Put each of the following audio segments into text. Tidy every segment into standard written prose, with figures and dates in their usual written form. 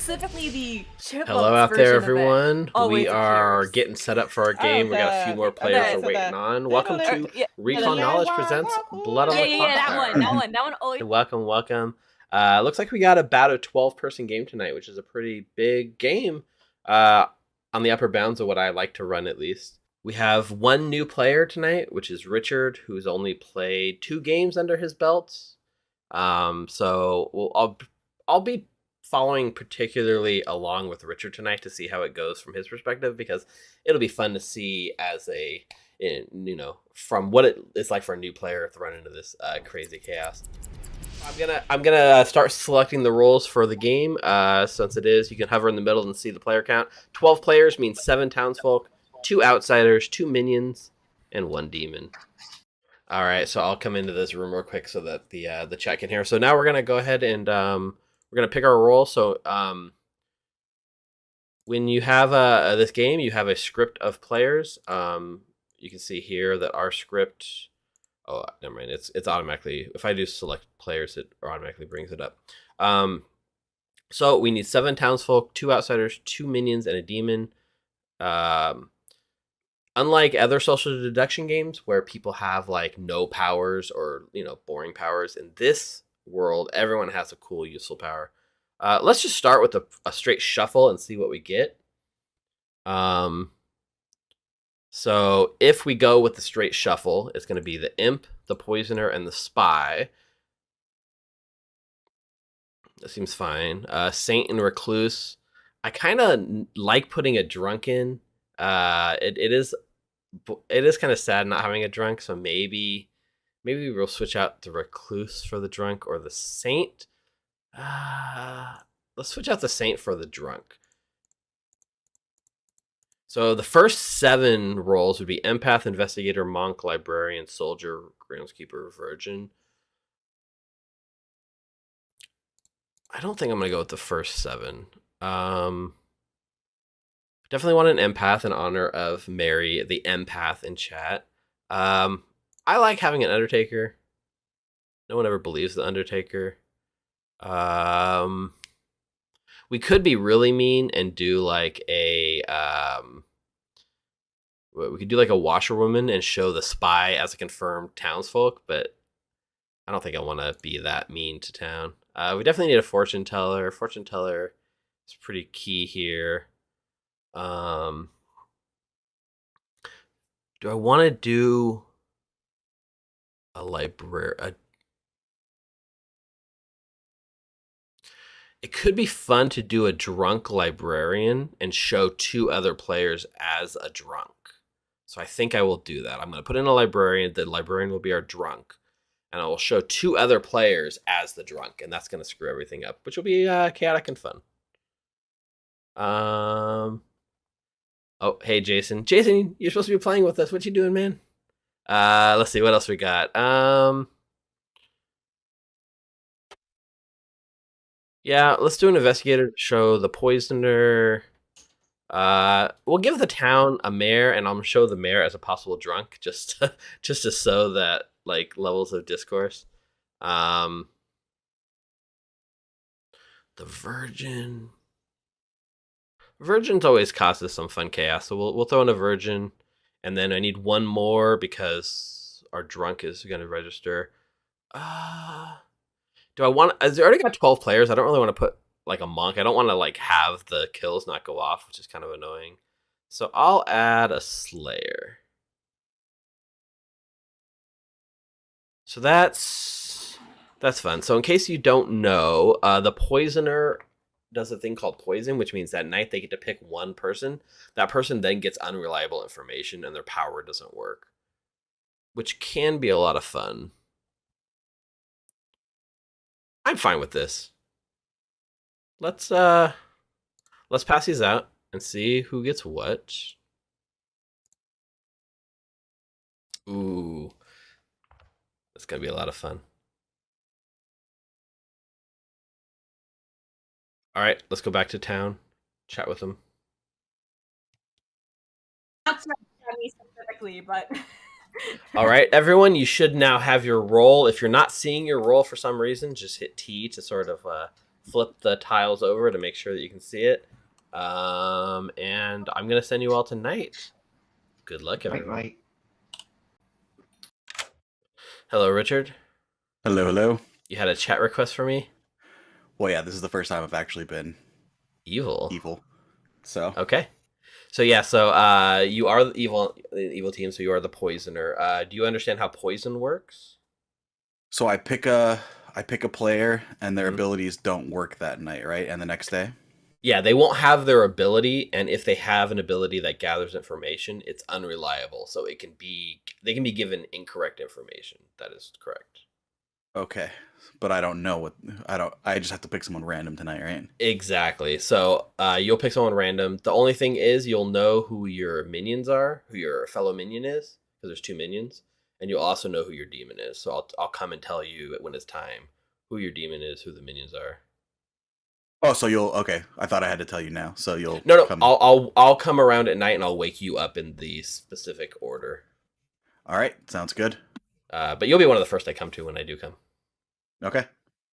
specifically the chipmunks Hello out there, version of it everyone. always We are appears. getting set up for our Oh, game. We got a few more players okay, we're so waiting on. Welcome to yeah, Recon Knowledge presents Blood on the Clocktower. that one always. Welcome. Looks like we got about a 12-person game tonight, which is a pretty big game. On the upper bounds of what I like to run, at least. We have one new player tonight, which is Richard, who's only played 2 games under his belt. I'll be following particularly along with Richard tonight to see how it goes from his perspective, because it'll be fun to see as from what it's like for a new player to run into this crazy chaos. I'm gonna start selecting the roles for the game. Since you can hover in the middle and see the player count. 12 players means 7 townsfolk, 2 outsiders, 2 minions, and 1 demon. All right, so I'll come into this room real quick so that the chat can hear. So now we're gonna go ahead and we're gonna pick our role. So when you have this game, you have a script of players. You can see here that our script. Oh, never mind. It's automatically. If I do select players, it automatically brings it up. So we need 7 townsfolk, 2 outsiders, 2 minions, and a demon. Unlike other social deduction games where people have like no powers or boring powers, in this world everyone has a cool useful power. Let's just start with a straight shuffle and see what we get. So if we go with the straight shuffle, it's going to be the imp, the poisoner, and the spy. That seems fine. Saint and recluse. I kind of like putting a drunk in. It is kind of sad not having a drunk, so maybe we'll switch out the recluse for the drunk or the saint. Let's switch out the saint for the drunk. So the first 7 roles would be empath, investigator, monk, librarian, soldier, groundskeeper, virgin. I don't think I'm gonna go with the first 7. Definitely want an empath in honor of Mary, the empath in chat. I like having an Undertaker. No one ever believes the Undertaker. We could be really mean and do like we could do like a washerwoman and show the spy as a confirmed townsfolk, but I don't think I want to be that mean to town. We definitely need a fortune teller. Fortune teller is pretty key here. Do I want to do a library? It could be fun to do a drunk librarian and show 2 other players as a drunk. So I think I will do that. I'm going to put in a librarian. The librarian will be our drunk. And I will show 2 other players as the drunk. And that's going to screw everything up, which will be chaotic and fun. Oh, hey, Jason. Jason, you're supposed to be playing with us. What you doing, man? Let's see. What else we got? Yeah, let's do an investigator to show the poisoner. We'll give the town a mayor, and I'm show the mayor as a possible drunk, just to sow that like levels of discourse. The virgin. Virgins always causes some fun chaos, so we'll throw in a virgin, and then I need 1 more because our drunk is going to register. Do I want? As I already got 12 players, I don't really want to put like a monk. I don't want to like have the kills not go off, which is kind of annoying. So I'll add a slayer. So that's fun. So in case you don't know, the poisoner does a thing called poison, which means that night they get to pick 1 person. That person then gets unreliable information and their power doesn't work, which can be a lot of fun. I'm fine with this. Let's pass these out and see who gets what. Ooh. That's gonna be a lot of fun. All right, let's go back to town, chat with them. Not me specifically, but. All right, everyone, you should now have your role. If you're not seeing your role for some reason, just hit T to sort of flip the tiles over to make sure that you can see it. And I'm gonna send you all tonight. Good luck, everyone. Right. Hello, Richard. Hello, hello. You had a chat request for me? Well, yeah, this is the first time I've actually been Evil. So Okay. So yeah, you are the evil team, so you are the poisoner. Do you understand how poison works? So I pick a player, and their Mhm. abilities don't work that night, right? And the next day. Yeah, they won't have their ability, and if they have an ability that gathers information, it's unreliable. So they can be given incorrect information. That is correct. Okay, but I don't know what I just have to pick someone random tonight, right? Exactly. So you'll pick someone random. The only thing is you'll know who your minions are, who your fellow minion is, because there's 2 minions, and you'll also know who your demon is. So I'll come and tell you when it's time who your demon is, who the minions are. Oh, so okay. I thought I had to tell you now. So you'll No, come. I'll come around at night and I'll wake you up in the specific order. All right, sounds good. But you'll be one of the first I come to when I do come. Okay.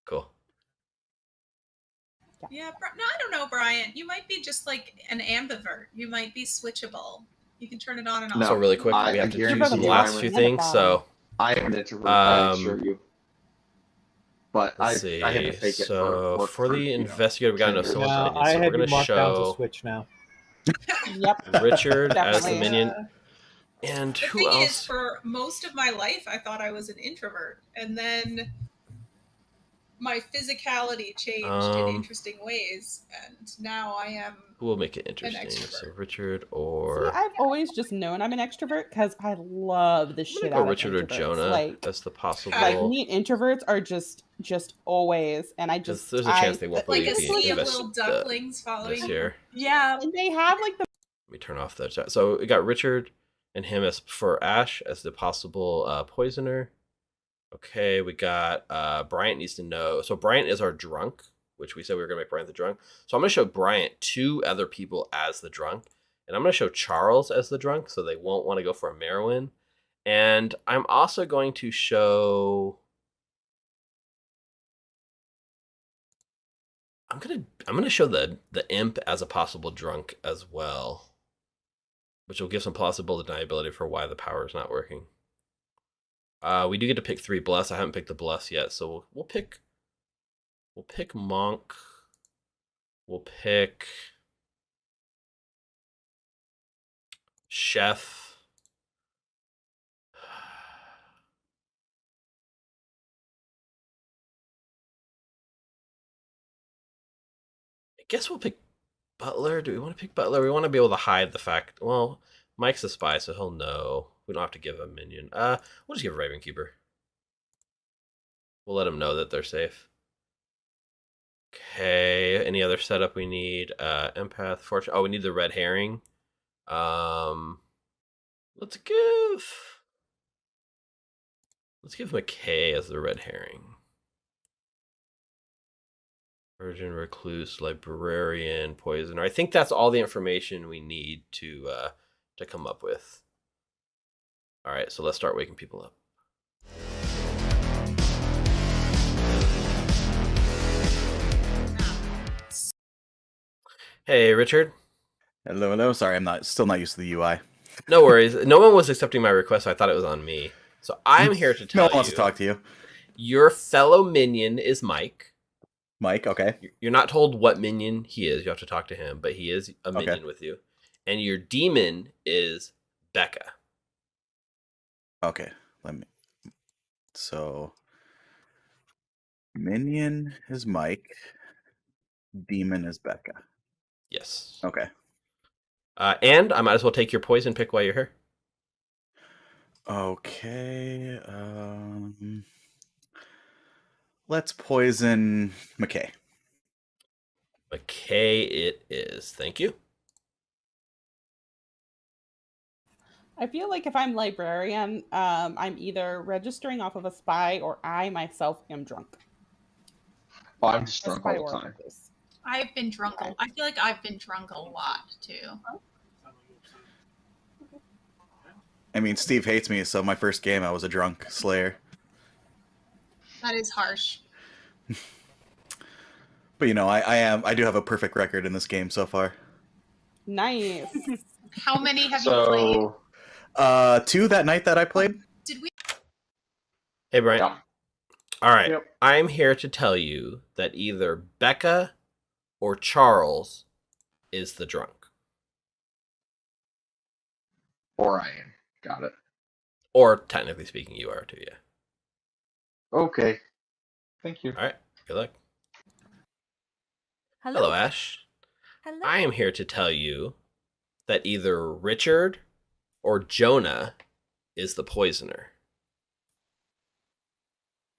Cool. Yeah, no, I don't know, Brian. You might be just like an ambivert. You might be switchable. You can turn it on and off. No, So really quick, we have to do some last few things. So I am an introvert, I assure you. But I let's see. had to fake it So for the you know, investigator, we got enough 10 someone years. minions. I So we're had gonna you marked down to show switch now. Yep. Richard as the Definitely. minion. And The who thing else? is, for most of my life, I thought I was an introvert, and then my physicality changed in interesting ways, and now I am. Who will make it interesting? extrovert. So Richard See, or I've always just known I'm an extrovert because I love the I'm shit gonna out go Richard or of introverts. Jonah Like, as the possible. like me and introverts are just always, and I Because just there's a chance they won't Like believe a sea of the little ducklings following this you. year. Yeah. and they have like the Let me turn off the chat. So we got Richard and him as for Ash as the possible poisoner. Okay, we got Bryant needs to know. So Bryant is our drunk, which we said we were gonna make Bryant the drunk. So I'm gonna show Bryant 2 other people as the drunk, and I'm gonna show Charles as the drunk, so they won't want to go for a Merowyn. And I'm also going to show. I'm gonna show the imp as a possible drunk as well, which will give some plausible deniability for why the power is not working. We do get to pick 3 bless. I haven't picked the bless yet, so we'll pick monk. We'll pick chef. I guess we'll pick butler. Do we want to pick butler? We want to be able to hide the fact. Well, Mike's a spy, so he'll know. We don't have to give a minion. We'll just give Ravenkeeper. We'll let him know that they're safe. Okay. Any other setup we need? Empath, fortune. Oh, we need the red herring. Let's give McKay as the red herring. Virgin, recluse, librarian, poisoner. I think that's all the information we need to come up with. All right, so let's start waking people up. Hey, Richard. Hello, hello. Sorry, I'm still not used to the UI. No worries. No one was accepting my request, so I thought it was on me. So I'm here to tell No you. one wants to talk to you. Your fellow minion is Mike. Mike, okay. You're not told what minion he is. You have to talk to him, but he is a minion Okay. with you. And your demon is Becca. Okay. So minion is Mike. Demon is Becca. Yes. Okay. And I might as well take your poison pick while you're here. Okay. Let's poison McKay. McKay it is. Thank you. I feel like if I'm librarian, I'm either registering off of a spy or I myself am drunk. Oh, I'm just A drunk spy all or the a time. recluse. I've been drunk. I feel like I've been drunk a lot too. I mean, Steve hates me, so my first game I was a drunk slayer. That is harsh. But you know, I do have a perfect record in this game so far. Nice. How many have you played? So 2 that night that I played. Did we? Hey, Brian. yeah. All right. Yep. I'm here to tell you that either Becca or Charles is the drunk. Or I am. Got it. Or, technically speaking, you are too, yeah. Okay. Thank you. All right. Good luck. Hello. Hello, Ash. Hello. I am here to tell you that either Richard or Jonah is the poisoner.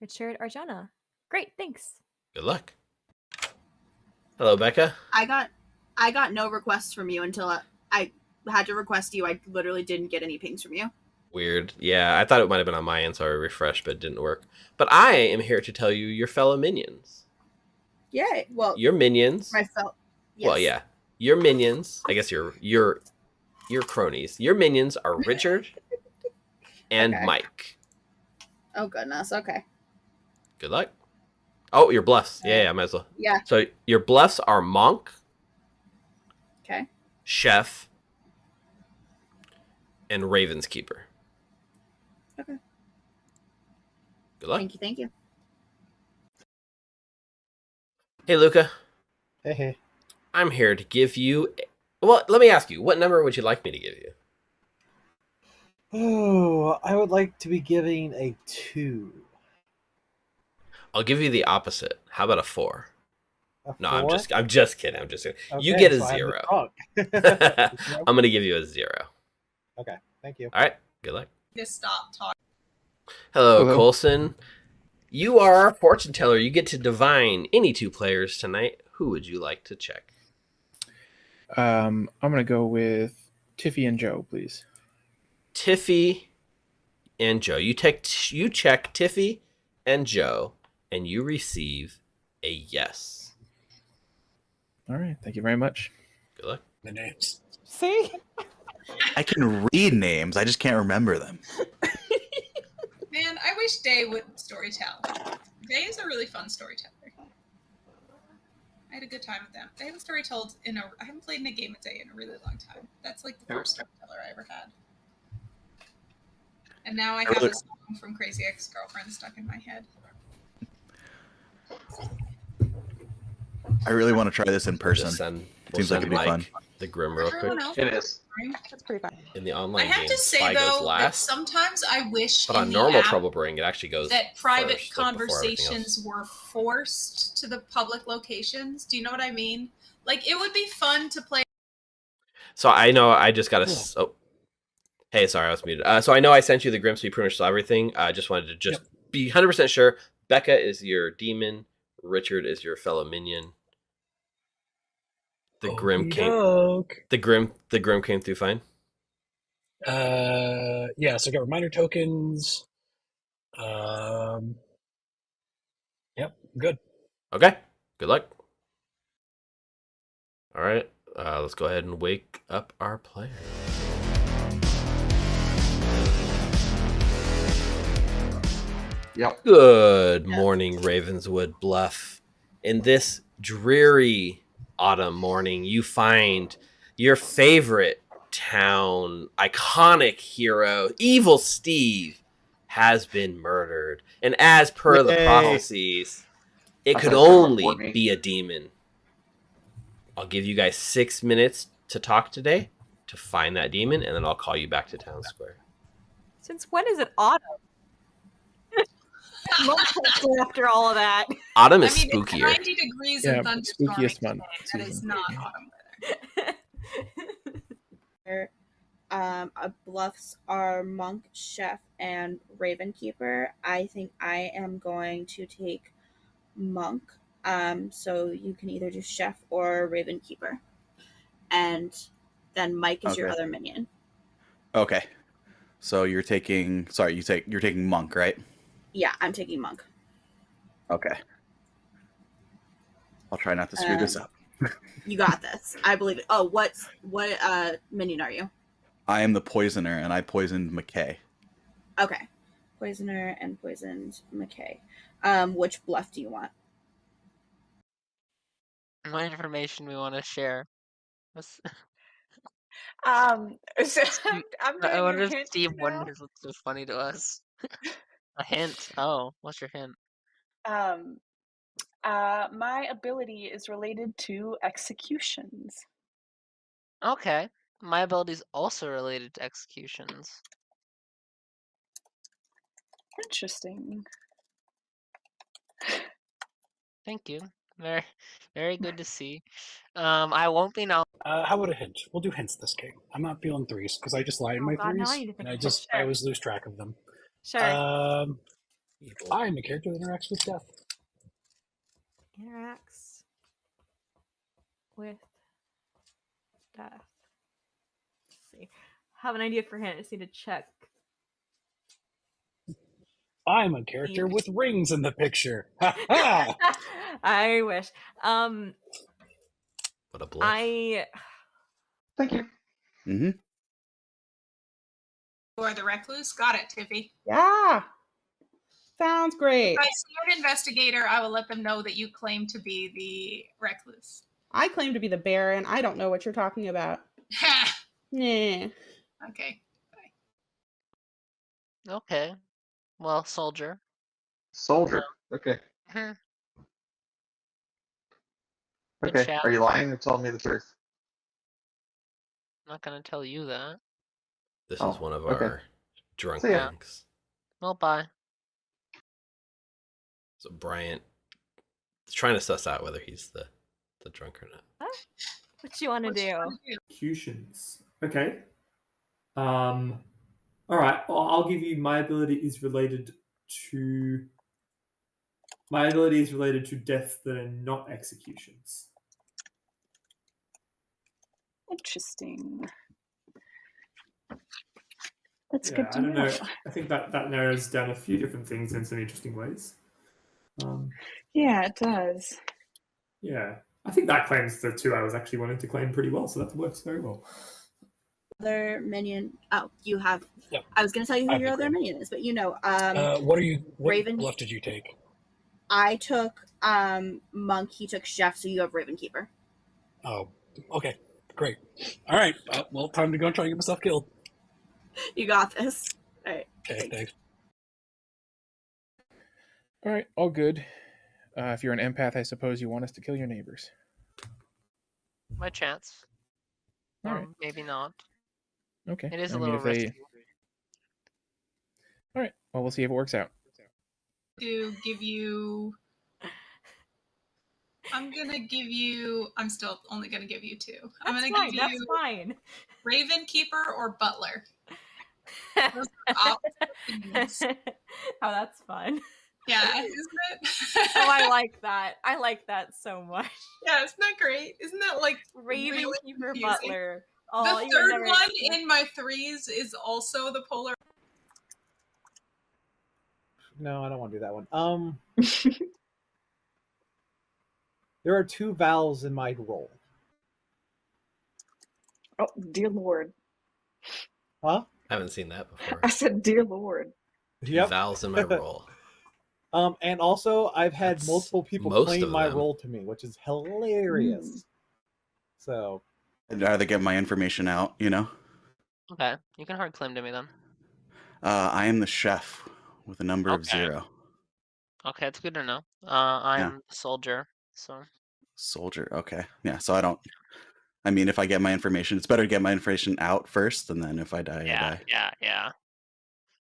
Richard or Jonah. Great, thanks. Good luck. Hello, Becca. I got no requests from you until I had to request you. I literally didn't get any pings from you. Weird. Yeah, I thought it might have been on my end, so I refreshed, but it didn't work. But I am here to tell you your fellow minions. Yay. Well, Your minions. I felt. Yes. Well, yeah. Your minions. I guess your cronies. Your minions are Richard and Okay. Mike. Oh goodness. Okay. Good luck. Oh, your bluffs. Yeah, I might as well. Yeah. So your bluffs are Monk, Okay. Chef, and Raven's Keeper. Okay. Good luck. Thank you. Thank you. Hey, Luca. Hey. I'm here to give you... Well, let me ask you, what number would you like me to give you? Oh, I would like to be giving a 2. I'll give you the opposite. How about a 4? A No, 4? I'm just kidding. I'm just kidding. You Okay, get a so I'm 0. drunk. I'm going to give you a 0. Okay, thank you. All right. Good luck. Just stop talking. Hello, Hello. Coulson. You are our fortune teller. You get to divine any 2 players tonight. Who would you like to check? I'm gonna go with Tiffy and Joe, please. Tiffy and Joe. You check Tiffy and Joe, and you receive a yes. All right, thank you very much. Good luck. The names. See? I can read names, I just can't remember them. Man, I wish Day would storytell. Day is a really fun storyteller. I had a good time with them. They haven't story told I haven't played in a game a day in a really long time. That's like the first storyteller I ever had. And now I have a song from Crazy Ex-Girlfriend stuck in my head. I really want to try this in person. We'll Seems like send it'd be Mike fun. the Grim real quick. Everyone else It is. That's pretty fun. In the I online have game, to say Spy goes though that last. sometimes I wish But in on the normal app Trouble Brewing, it actually goes that private first, like, before everything conversations were forced to the public locations. Do you know what I mean? Like it would be fun to play. So I know I just got a... Oh. Hey, sorry, I was muted. So I know I sent you the Grim, so you pretty much saw everything. I just wanted to be 100% sure. Becca is your demon. Richard is your fellow minion. The Grim came... The Grim came through fine? Yeah, so I got reminder tokens. Yep, good. Okay. Good luck. All right. Let's go ahead and wake up our player. Yep. Good morning, Ravenswood Bluff. In this dreary autumn morning, you find your favorite town, iconic hero, Evil Steve, has been murdered. And as per the prophecies, it could only be a demon. I'll give you guys 6 minutes to talk today to find that demon, and then I'll call you back to Town Square. Since when is it autumn? After all of that. Autumn is I mean, spookier. It's 90 degrees Yeah, and thunderstorming spookiest month. today. That is not autumn weather. Bluffs are Monk, Chef, and Raven Keeper. I think I am going to take Monk. So you can either do Chef or Raven Keeper. And then Mike is your Okay. other minion. Okay. So you're taking you're taking Monk, right? Yeah, I'm taking Monk. Okay. I'll try not to screw this up. You got this. I believe it. Oh, what minion are you? I am the poisoner, and I poisoned McKay. Okay. Poisoner and poisoned McKay. Which bluff do you want? What information we want to share? What's- So Steve- I'm giving what you if hints Steve now. wonders what's so funny to us? A hint. Oh, what's your hint? My ability is related to executions. Okay. My ability is also related to executions. Interesting. Thank you. Very, very good to see. I won't be now. How about a hint? We'll do hints this game. I'm not feeling threes because I just lie in Oh my god, now I threes, need to think and of it. I Sure. always lose track of them. Sure. I'm a character that interacts with death. Interacts with death. Let's see. Have an idea for hint. I just need to check. I'm a character with rings in the picture. Ha ha! I wish. What a bluff. Thank you. Mm-hmm. You are the recluse. Got it, Tiffy. Yeah. Sounds great. If I see an investigator, I will let them know that you claim to be the recluse. I claim to be the Baron. I don't know what you're talking about. Ha! Nah. Okay. Okay. Well, soldier. Soldier. Okay. Good Okay. chat. Are you lying or telling me the truth? I'm not gonna tell you that. This Oh, is one of okay. our drunk See ya. things. Well, bye. So Bryant is trying to suss out whether he's the drunk or not. What you want to do? Executions. Okay. All right. Well, I'll give you my ability is related to deaths that are not executions. Interesting. That's Yeah, good I to don't know. know. I think that narrows down a few different things in some interesting ways. Yeah, it does. Yeah, I think that claims the two I was actually wanting to claim pretty well, so that works very well. Other minion. Oh, you have. Yep. I was going to tell you I who your agree. other minion is, but you know. What Raven. bluff did you take? I took Monk. He took Chef. So you have Ravenkeeper. Oh, okay. Great. All right. Well, time to go and try and get myself killed. You got this. All right. Okay, thanks. All right, all good. If you're an empath, I suppose you want us to kill your neighbors. My chance. All Or right. maybe not. Okay. It is I a mean, little if they- risky. All right. Well, we'll see if it works out. To give you. I'm still only gonna give you two. I'm That's gonna fine. give That's you fine. Ravenkeeper or Butler. Those are options. Oh, that's fun. Yeah, isn't it? Oh, I like that. I like that so much. Yeah, isn't that great? Isn't that like really Ravenkeeper confusing? Butler. Oh, The you would third never one expect- in my threes is also the polar. No, I don't want to do that one. There are two vowels in my roll. Oh, dear Lord. Huh? I haven't seen that before. I said, dear Lord. Two vowels in my roll. And also, I've had That's multiple people most claim of my them. role to me, which is hilarious. So, I'd rather get my information out, you know? Okay, you can hard claim to me then. I am the chef with a number of Okay. 0. Okay, it's good to know. I'm Yeah. a soldier, so. Soldier, okay. Yeah, so I mean, if I get my information, it's better to get my information out first, and then if I die, I die. Yeah.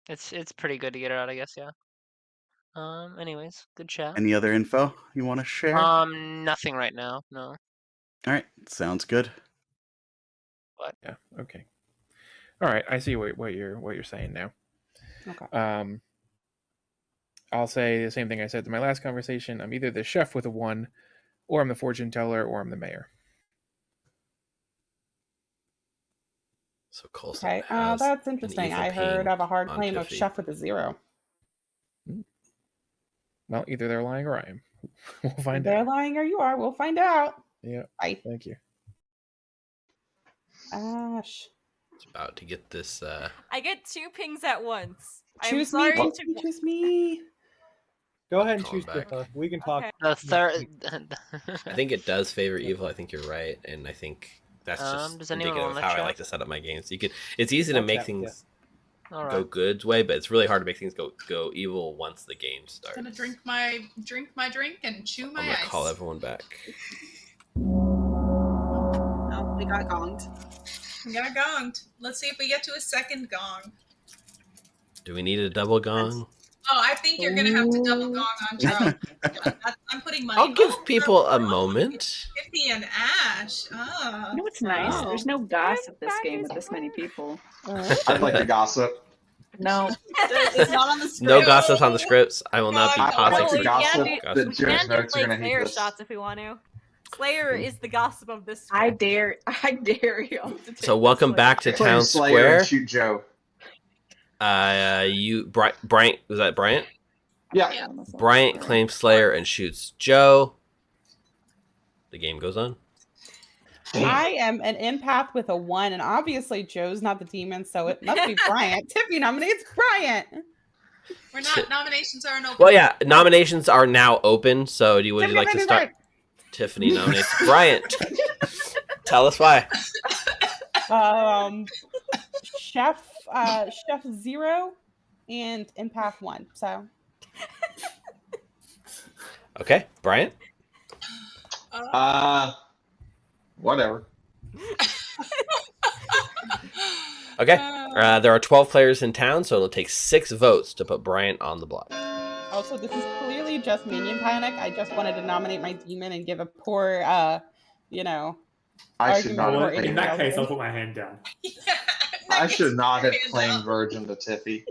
It's pretty good to get it out, I guess, yeah. Anyways, good chat. Any other info you want to share? Nothing right now, no. All right, sounds good. What? Yeah. Okay. All right. I see what you're saying now. Okay. I'll say the same thing I said to my last conversation. I'm either the chef with a 1, or I'm the fortune teller, or I'm the mayor. So Colson Okay. has That's an interesting. evil I heard pain of a hard on claim of Tiffy. chef with a 0. Well, either they're lying or I am. We'll find They're out. lying or you are. We'll find out. Yeah. Bye. Thank you. Ash. It's about to get this. I get 2 pings at once. I'm Choose sorry me. to. Choose me. Go ahead and Calling choose back. Pippa. We can talk. Okay. The third. I think it does favor evil. I think you're right, and I think that's just Does anyone indicative of wanna how I check? like to set up my games. It's easy to I'll make check, things All go right. Good's way, but it's really hard to make things go evil once the game starts. I'm gonna drink my drink and chew my I'm gonna ice. call everyone back. Oh, we got gonged. We got gonged. Let's see if we get to a second gong. Do we need a double gong? Oh, I think you're gonna have to double gong on Charles. I'm putting money. I'll give people a moment. 50 and Ash. Oh. You know what's nice? Oh. There's no gossip this game with this many people. I'd like to gossip. No. It's not on the script. No gossips on the scripts. I will not be I'd tossing. like to gossip we that can Joe's do notes are like going to hate Slayer this. shots if we want to. Slayer is the gossip of this. I script. dare y'all to take So welcome this back to Claim Town Slayer Square. and shoot Joe. Bryant, was that Bryant? Yeah. Bryant claims Slayer and shoots Joe. The game goes on. I am an empath with a 1, and obviously Joe's not the demon, so it must be Bryant. Tiffany nominates Bryant. We're not. Nominations aren't open. Well, yeah, nominations are now open. So would you like to start? Tiffany nominates Bryant. Tell us why. Chef 0 and empath 1. So Okay, Bryant. Whatever. Okay, there are 12 players in town, so it'll take 6 votes to put Bryant on the block. also, this is clearly just minion panic. I just wanted to nominate my demon and give a poor, I should argument not for have In claimed. that case, I'll put my hand down. I should not have claimed Virgin to Tiffy.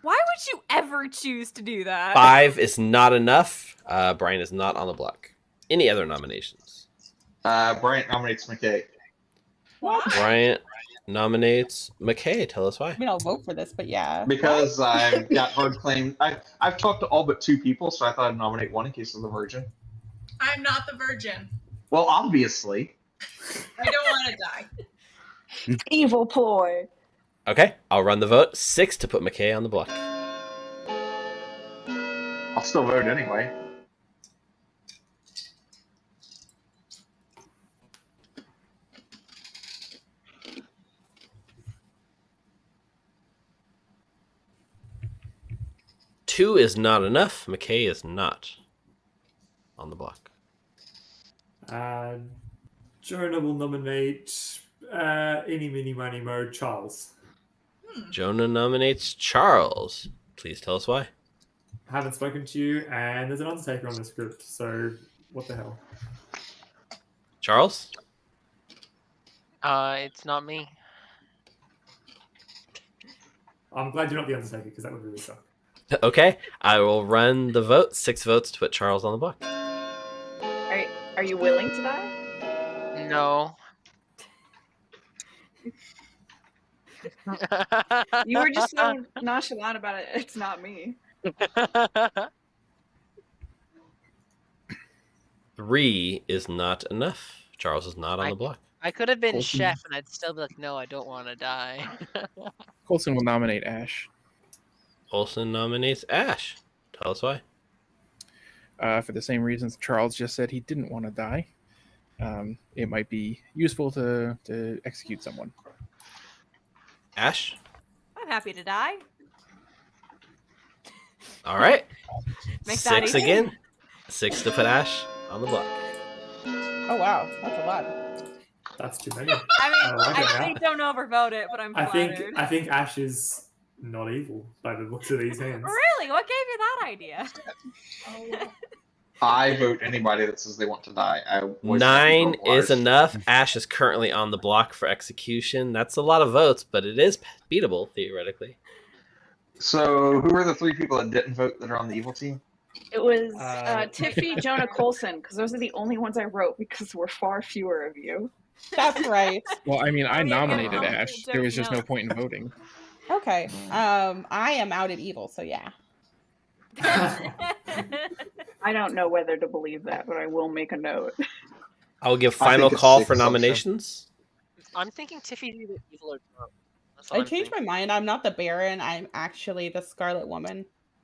Why would you ever choose to do that? 5 is not enough. Bryant is not on the block. Any other nominations? Bryant nominates McKay. Bryant nominates McKay. Tell us why. I mean, I'll vote for this, but yeah. Because I've got hard claim. I've talked to all but 2 people, so I thought I'd nominate one in case of the Virgin. I'm not the virgin. Well, obviously. I don't want to die. Evil ploy. Okay, I'll run the vote. 6 to put McKay on the block. I'll still vote anyway. Two is not enough. McKay is not on the block. Jonah will nominate Eeny, Meeny, Miny, Mo, Charles. Jonah nominates Charles. Please tell us why. I haven't spoken to you, and there's an Undertaker on the script, so what the hell? Charles? It's not me. I'm glad you're not the Undertaker, because that would really suck. Okay, I will run the vote. 6 votes to put Charles on the block. Are you willing to die? No. You were just so nonchalant about it. It's not me. 3 is not enough. Charles is not on the block. I could have been Colson. chef, and I'd still be like, no, I don't want to die. Colson will nominate Ash. Olsen nominates Ash. Tell us why. For the same reasons Charles just said he didn't want to die. It might be useful to execute someone. Ash? I'm happy to die. All right. Make that 6 easy. again. 6 to put Ash on the block. Oh wow, that's a lot. That's too many. I mean, like it I really now. don't overvote it, but I'm I flattered. think Ash is not evil by the looks of these hands. Really? What gave you that idea? I vote anybody that says they want to die. 9 is enough. Ash is currently on the block for execution. That's a lot of votes, but it is beatable, theoretically. So, who are the 3 people that didn't vote that are on the evil team? It was Tiffy, Jonah, Colson, because those are the only ones I wrote because there were far fewer of you. That's right. Well, I mean, I yeah, nominated no, Ash. There was just no point in voting. Okay. I am out at evil, so yeah. I don't know whether to believe that, but I will make a note. I will give I think final it's call safe for assumption. nominations. I'm thinking Tiffy's either evil or drunk. That's what I I'm changed thinking. my mind. I'm not the Baron. I'm actually the Scarlet Woman.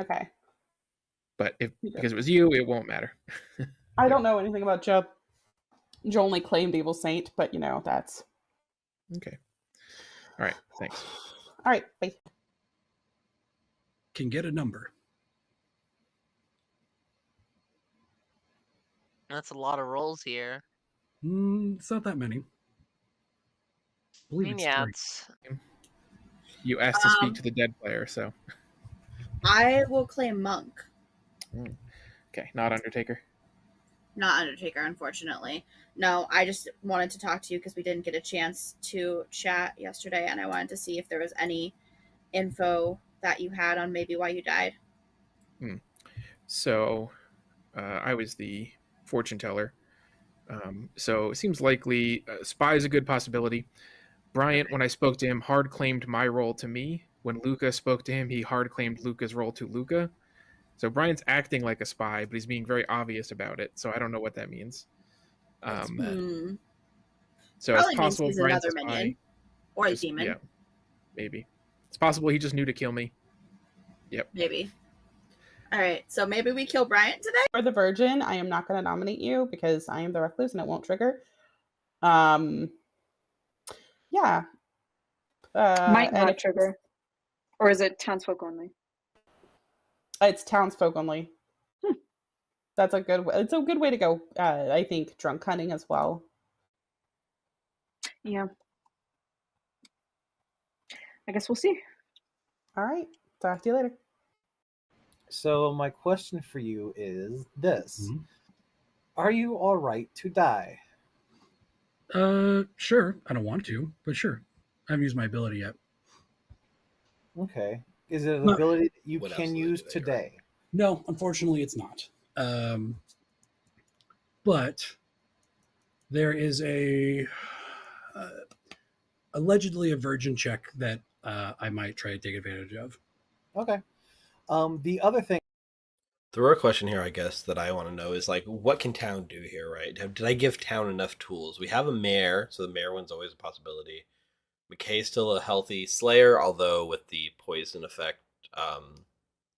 Okay. But because it was you, it won't matter. I don't know anything about Joe. Joe only claimed Evil Saint, but that's okay. All right. Thanks. All right. Bye. Can get a number. That's a lot of rolls here. It's not that many. I mean, yeah, You asked to speak to the dead player, so. I will claim Monk. Okay, not Undertaker. Not Undertaker, unfortunately. No, I just wanted to talk to you because we didn't get a chance to chat yesterday, and I wanted to see if there was any info that you had on maybe why you died. So, I was the fortune teller. So it seems likely spy is a good possibility. Bryant, when I spoke to him, hard claimed my role to me. When Luca spoke to him, he hard claimed Luca's role to Luca. So Bryant's acting like a spy, but he's being very obvious about it. So I don't know what that means. So Probably it's possible means he's Bryant's another a spy. minion. Or a demon. Yeah, maybe. It's possible he just knew to kill me. Yep. Maybe. All right, so maybe we kill Bryant today? For the Virgin, I am not going to nominate you because I am the recluse and it won't trigger. Yeah. Might not trigger. Or is it townsfolk only? It's townsfolk only. That's it's a good way to go. I think drunk hunting as well. Yeah. I guess we'll see. All right. Talk to you later. So my question for you is this. Are you all right to die? Sure. I don't want to, but sure. I haven't used my ability yet. Okay. Is it an ability that you Would can absolutely use do that, today? No, unfortunately, it's not. But there is allegedly a virgin check that I might try to take advantage of. Okay. The other thing. The real question here, I guess, that I want to know is, like, what can town do here, right? Did I give town enough tools? We have a mayor, so the mayor one's always a possibility. McKay's still a healthy slayer, although with the poison effect,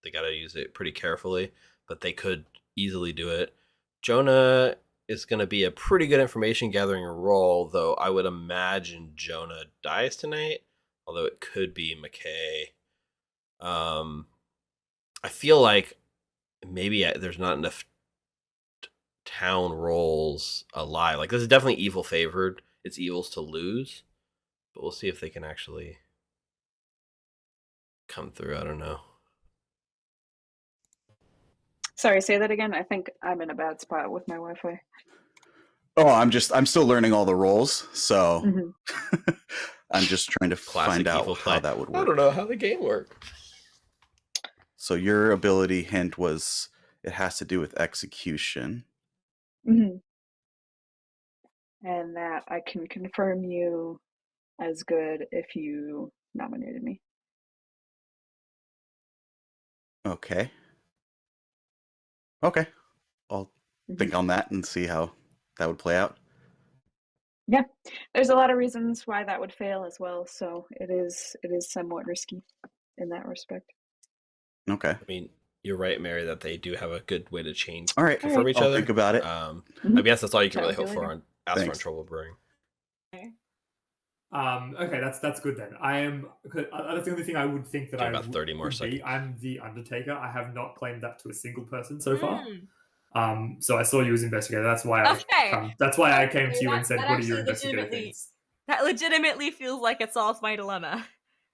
they got to use it pretty carefully, but they could easily do it. Jonah is going to be a pretty good information gathering role, though I would imagine Jonah dies tonight, although it could be McKay. I feel like maybe there's not enough town roles alive. Like, this is definitely evil favored. It's evils to lose, but we'll see if they can actually come through. I don't know. Sorry, say that again. I think I'm in a bad spot with my Wi-Fi. Oh, I'm still learning all the roles, so I'm just trying to find out how that would work. I don't know how the game works. So your ability hint was it has to do with execution. And that I can confirm you as good if you nominated me. Okay. I'll think on that and see how that would play out. Yeah, there's a lot of reasons why that would fail as well, so it is somewhat risky in that respect. Okay. I mean, you're right, Mary, that they do have a good way to change. All right. Confirm each I'll other. think about it. I guess that's all you can really Sounds hope good. for ask for on Thanks. Trouble Brewing. Okay, that's good then. I am. That's the only thing I would think that Give I about 30 more would be. seconds. I'm the Undertaker. I have not claimed that to a single person so far. So I saw you as investigator. That's why I came to you and said, "What are your investigative things?" That legitimately feels like it solves my dilemma.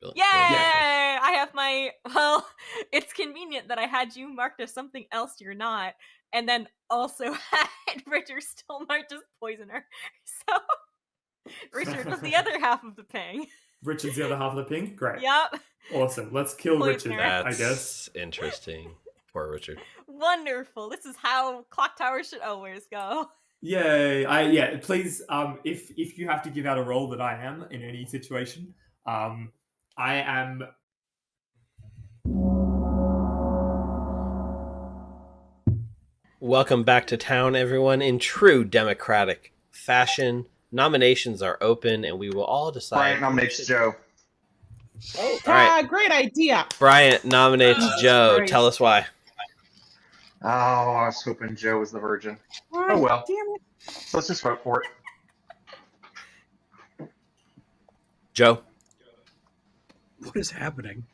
Yay! Yeah. I have my. Well, it's convenient that I had you marked as something else you're not, and then also had Richard still marked as poisoner. So Richard was the other half of the ping. Richard's the other half of the ping. Great. Yep. Awesome. Let's kill Poisoner. Richard. I That's guess. interesting. Poor Richard. Wonderful. This is how Clocktower should always go. Yay! Please, if you have to give out a role that I am in any situation, I am. Welcome back to town, everyone. In true democratic fashion, nominations are open, and we will all decide. Bryant nominates Joe. Oh, right. great idea. Bryant nominates Joe. Christ. Tell us why. Oh, I was hoping Joe was the virgin. God Oh well. damn it. So let's just vote for it. Joe. What is happening?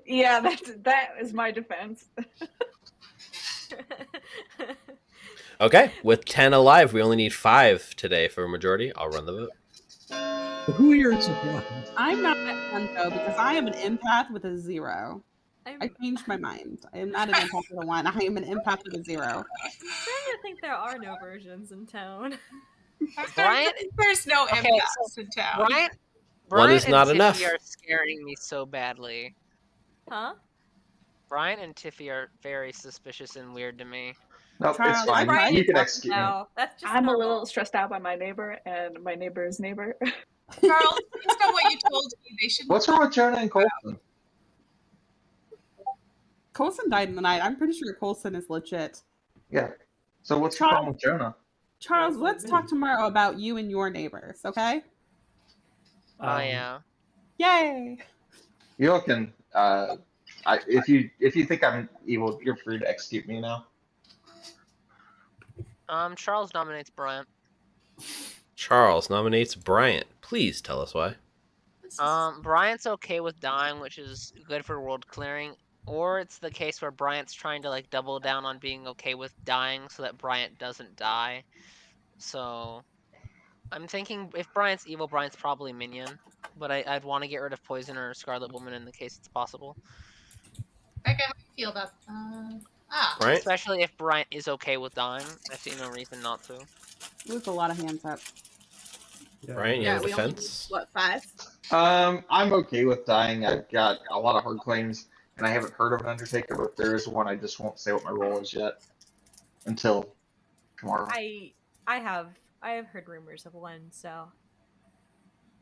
Yeah, that is my defense. Okay, with 10 alive, we only need 5 today for a majority. I'll run the vote. Who here is surprised? I'm not at 10 though because I am an empath with a 0. I changed my mind. I am not an empath with a 1. I am an empath with a 0. I'm starting to think there are no versions in town. Brian, there's no okay, empaths in town. Brian One is and not Tiffy enough. are scaring me so badly. Huh? Brian and Tiffy are very suspicious and weird to me. Nope, it's fine. You can execute me. That's just I'm a little stressed out by my neighbor and my neighbor's neighbor. Charles, based on what you told me, they should. What's wrong with Jonah and Colton? Coulson died in the night. I'm pretty sure Coulson is legit. Yeah. So what's wrong with Jonah? Charles, let's talk tomorrow about you and your neighbors, okay? Oh yeah. Yay! You can. If you think I'm evil, you're free to execute me now. Charles nominates Bryant. Charles nominates Bryant. Please tell us why. Bryant's okay with dying, which is good for world clearing. Or it's the case where Bryant's trying to like double down on being okay with dying so that Bryant doesn't die. So I'm thinking if Bryant's evil, Bryant's probably minion. But I'd want to get rid of Poison or Scarlet Woman in the case it's possible. Like, how do you feel about Bryant? Especially if Bryant is okay with dying. I see no reason not to. There's a lot of hands up. Bryant, you have a we only defense? need, what, 5? I'm okay with dying. I've got a lot of hard claims, and I haven't heard of an Undertaker, but if there is one, I just won't say what my role is yet until tomorrow. I have heard rumors of one, so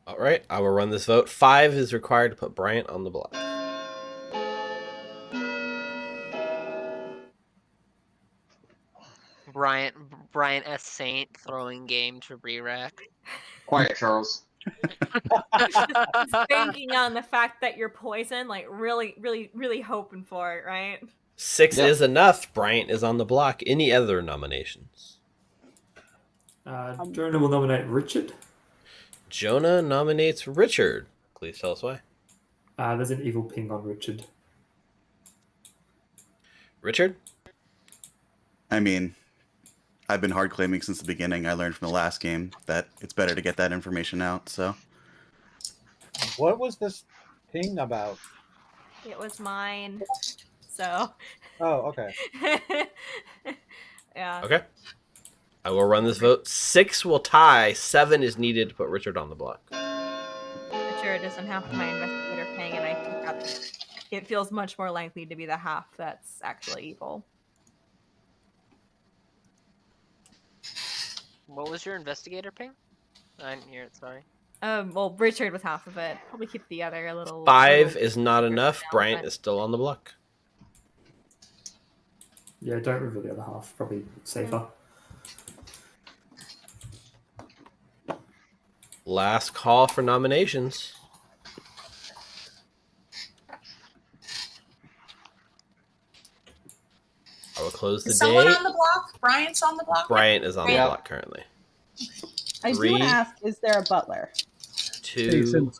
All right, I will run this vote. 5 is required to put Bryant on the block. Bryant as Saint throwing game to re-rack. Quiet, Charles. Just banking on the fact that you're poison, like really hoping for it, right? 6 is enough. Bryant is on the block. Any other nominations? Jonah will nominate Richard. Jonah nominates Richard. Please tell us why. There's an evil ping on Richard. Richard? I mean, I've been hard claiming since the beginning. I learned from the last game that it's better to get that information out, so. What was this ping about? It was mine, so. Oh, okay. Yeah. Okay. I will run this vote. 6 will tie. 7 is needed to put Richard on the block. Richard doesn't have my investigator ping, and I think that it feels much more likely to be the half that's actually evil. What was your investigator ping? I didn't hear it, sorry. Well, Richard was half of it. Probably keep the other a little. 5 is not enough. Bryant is still on the block. Yeah, don't reveal the other half. Probably safer. Last call for nominations. I will close the Is someone day. on the block? Bryant's on the block? Bryant is on the Yeah. block currently. I do 3, want to ask, is there a butler? 2,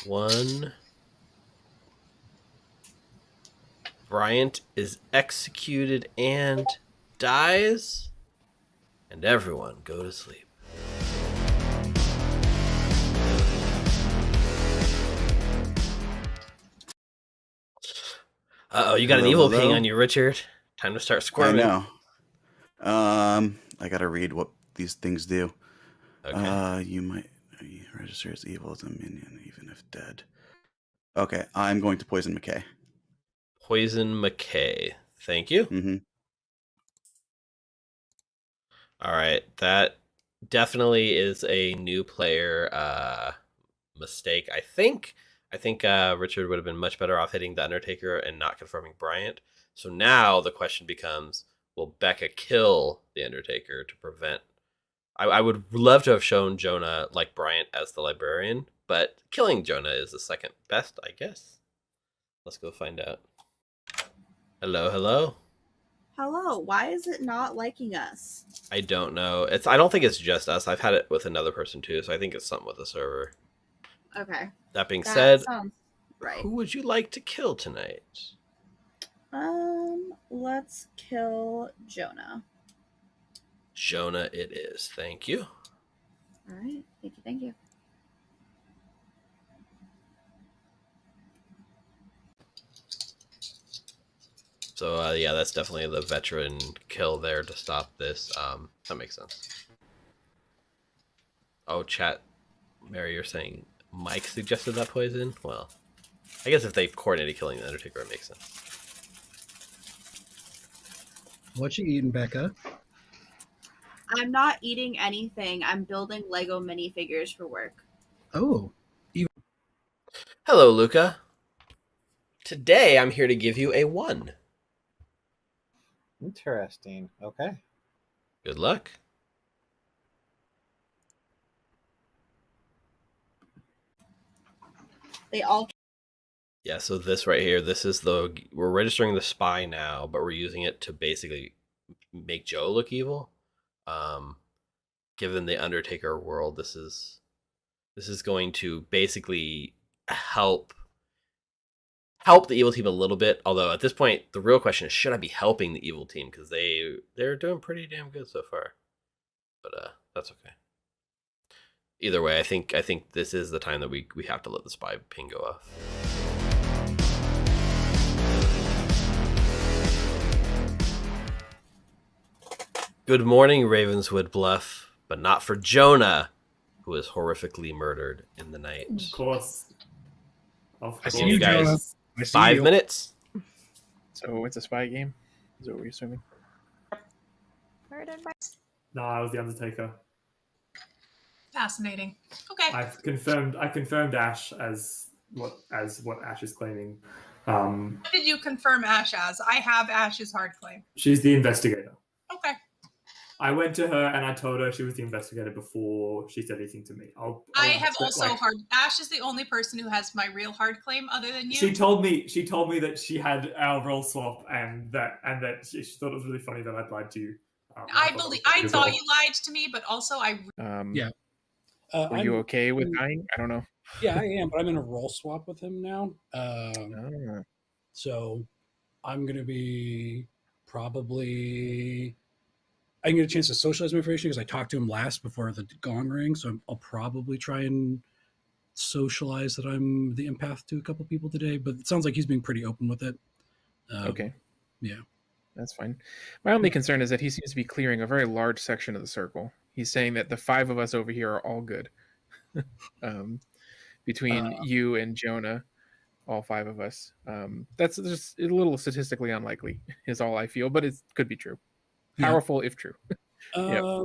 1. Bryant is executed and dies. And everyone go to sleep. Uh-oh, you got an evil ping on you, Richard. Time to start squirming. I know. I gotta read what these things do. Okay. You register as evil as a minion, even if dead. Okay, I'm going to poison McKay. Poison McKay. Thank you. Mm-hmm. All right, that definitely is a new player mistake. I think Richard would have been much better off hitting the Undertaker and not confirming Bryant. So now the question becomes, will Becca kill the Undertaker to prevent? I would love to have shown Jonah like Bryant as the librarian, but but killing Jonah is the second best, I guess. Let's go find out. Hello, hello. Hello. Why is it not liking us? I don't know. I don't think it's just us. I've had it with another person too, so I think it's something with the server. Okay. That being said, sounds right. Who would you like to kill tonight? Let's kill Jonah. Jonah it is. Thank you. All right. Thank you. Thank you. So yeah, that's definitely the veteran kill there to stop this. That makes sense. Oh, chat, Mary, you're saying Mike suggested that poison? Well, I guess if they coordinated killing the Undertaker, it makes sense. What you eating, Becca? I'm not eating anything. I'm building Lego minifigures for work. Oh. Hello, Luca. Today, I'm here to give you a 1. Interesting. Okay. Good luck. They all. Yeah, so this right here, we're registering the spy now, but we're using it to basically make Joe look evil. Given the Undertaker world, this is going to basically help the evil team a little bit. Although at this point, the real question is, should I be helping the evil team? Because they're doing pretty damn good so far. But that's okay. Either way, I think this is the time that we have to let the spy ping go off. Good morning, Ravenswood Bluff, but not for Jonah, who is horrifically murdered in the night. Of course. I see you guys. 5 minutes. So it's a spy game? Is that what you're assuming? No, I was the Undertaker. Fascinating. Okay. I confirmed Ash as what Ash is claiming. What did you confirm Ash as? I have Ash's hard claim. She's the investigator. Okay. I went to her and I told her she was the investigator before she said anything to me. I have also hard. Ash is the only person who has my real hard claim, other than you. She told me that she had our role swap and that she thought it was really funny that I lied to you. I thought you lied to me, but also yeah. Were you okay with dying? I don't know. Yeah, I am, but I'm in a role swap with him now. So I'm going to be probably... I can get a chance to socialize my information because I talked to him last before the gong ring. So I'll probably try and socialize that I'm the empath to a couple people today. But it sounds like he's being pretty open with it. Okay. Yeah. That's fine. My only concern is that he seems to be clearing a very large section of the circle. He's saying that the 5 of us over here are all good. Between you and Jonah, all 5 of us. That's just a little statistically unlikely, is all I feel, but it could be true. Powerful if true. I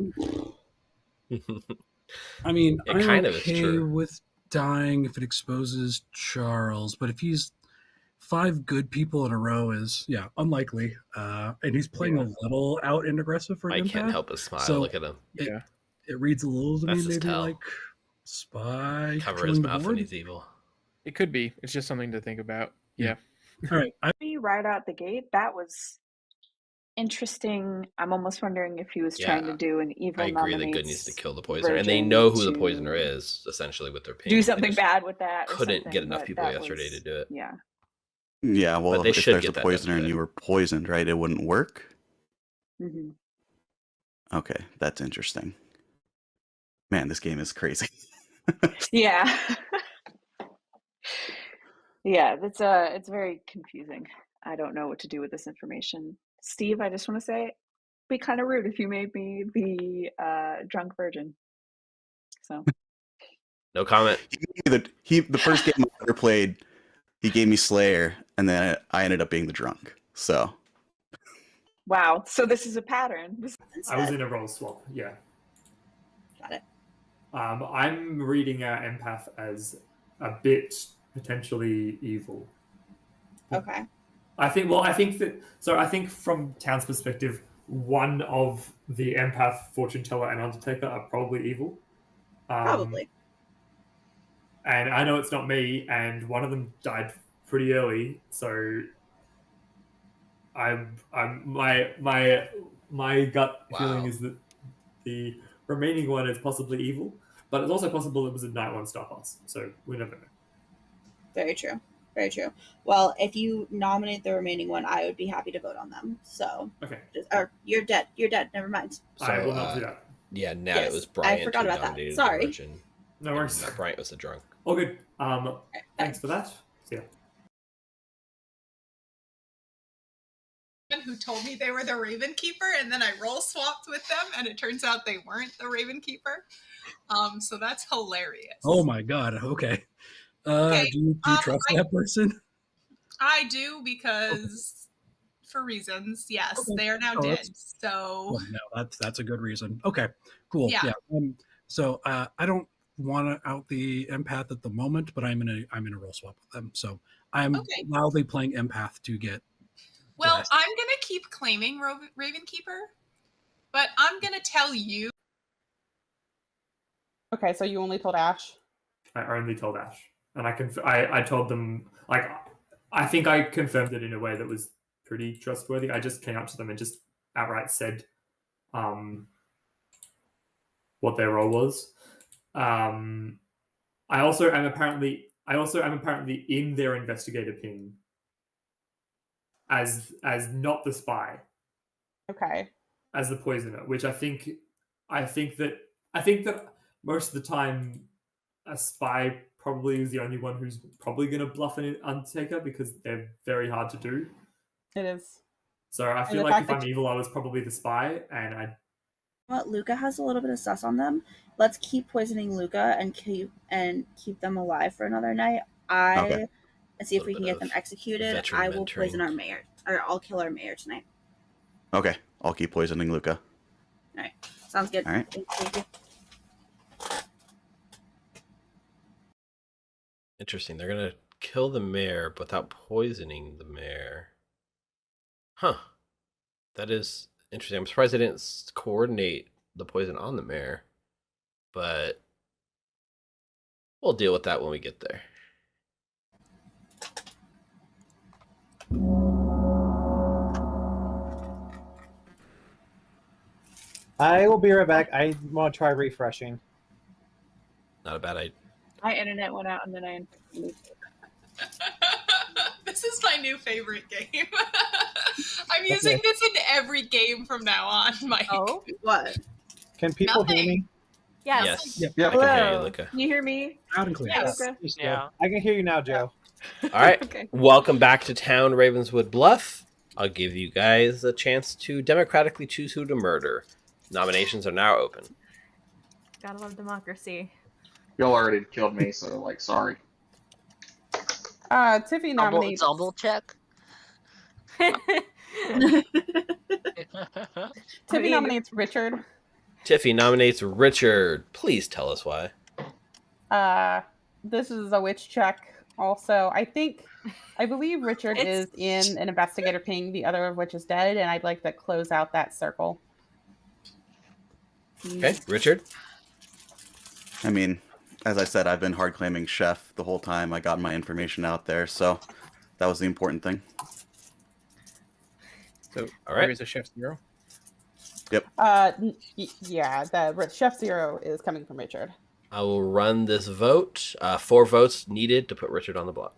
mean, It I'm kind of is okay true. with dying if it exposes Charles, but if he's 5 good people in a row is unlikely. And he's playing a little out and aggressive for an I empath. can't help but smile. So Look at him. It reads a little to That's me his maybe tell. like spy. Cover controlling his the mouth board. when he's evil. It could be. It's just something to think about. Yeah. All right. Right out the gate, that was interesting. I'm almost wondering if he was trying to do an evil. I agree that nominates good needs to kill the poisoner, and they virgin know who the to poisoner is. Essentially, with their ping. do something bad with that. Or Couldn't something, get enough but people that yesterday was- to do it. Yeah. Yeah, well, But they if should there's a get that poisoner and done. you were poisoned, right, it wouldn't work? hmm Okay, that's interesting. Man, this game is crazy. Yeah. Yeah, it's very confusing. I don't know what to do with this information. Steve, I just want to say, it'd be kind of rude if you made me the drunk virgin. So No comment. The first game I ever played, he gave me Slayer, and then I ended up being the drunk. So wow, so this is a pattern. I was in a role swap. Yeah. Got it. I'm reading our empath as a bit potentially evil. Okay. I think from Town's perspective, one of the empath, fortune teller, and Undertaker are probably evil. Probably. and I know it's not me, and one of them died pretty early, so my gut feeling is that the remaining one is possibly evil, but it's also possible it was a Night One Star Pass, so we never know. Very true. Very true. Well, if you nominate the remaining one, I would be happy to vote on them. So, okay. Or you're dead. You're dead. Never mind. So, I will not do that. Yeah, now Yes, it was Bryant I forgot who about that. nominated Sorry. the Virgin. No worries. Bryant was the drunk. All good. Thanks for that. See ya. Who told me they were the Raven Keeper, and then I roll swapped with them, and it turns out they weren't the Raven Keeper. So that's hilarious. Oh my god. Okay. Okay, Do you trust that person? I do, because for reasons, yes, they are now dead. So well, no, that's a good reason. Okay, cool. Yeah. So I don't want to out the empath at the moment, but I'm in a roll swap with them. So I'm loudly playing empath to get. Well, I'm gonna keep claiming Raven Keeper, but I'm gonna tell you. Okay, so you only told Ash. I only told Ash, and I told them, like, I think I confirmed it in a way that was pretty trustworthy. I just came up to them and just outright said what their role was. I also am apparently in their investigator ping as not the spy. Okay. As the poisoner, which I think that most of the time a spy probably is the only one who's probably going to bluff an Undertaker, because they're very hard to do. It is. So I feel like if I'm evil, I was probably the spy, and I. Well, Luca has a little bit of sus on them. Let's keep poisoning Luca and keep them alive for another night. See if we can get them executed. I will poison our mayor, or I'll kill our mayor tonight. Okay, I'll keep poisoning Luca. All right, sounds good. All right. Thank you. Interesting. They're gonna kill the mayor without poisoning the mayor. Huh. That is interesting. I'm surprised they didn't coordinate the poison on the mayor, but we'll deal with that when we get there. I will be right back. I want to try refreshing. Not a bad idea. My internet went out and then I. This is my new favorite game. I'm using this in every game from now on, Mike. Oh, what? Can people hear me? Yes. Yep. I can hear you, Luca. Can you hear me? Loud and clear. Yes. Yeah. I can hear you now, Joe. All right. Okay. Welcome back to town, Ravenswood Bluff. I'll give you guys a chance to democratically choose who to murder. Nominations are now open. Gotta love democracy. Y'all already killed me, so like, sorry. Tiffy nominates. Double check. Tiffy nominates Richard. Tiffy nominates Richard. Please tell us why. This is a witch check. Also, I believe Richard is in an investigator ping, the other of which is dead, and I'd like to close out that circle. Okay, Richard. I mean, as I said, I've been hard claiming Chef the whole time. I got my information out there, so that was the important thing. So, all right. There's a Chef Zero? Yep. Yeah, the Chef Zero is coming from Richard. I will run this vote. 4 votes needed to put Richard on the block.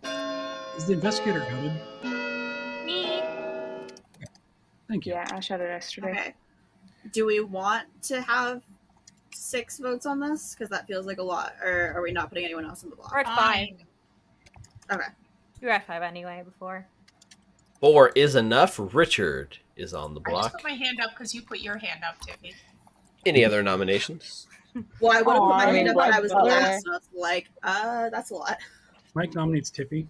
Is the investigator outed? Me. Thank you. Yeah, I shot it yesterday. Okay. Do we want to have 6 votes on this? Because that feels like a lot. Or are we not putting anyone else on the block? We're at 5. Okay. You were at 5 anyway before. 4 is enough. Richard is on the I just block. put my hand up because you put your hand up, Tiffy. Any other nominations? Well, I would have put my hand up when I was the brother. last, so it's like, that's a lot. Mike nominates Tiffy.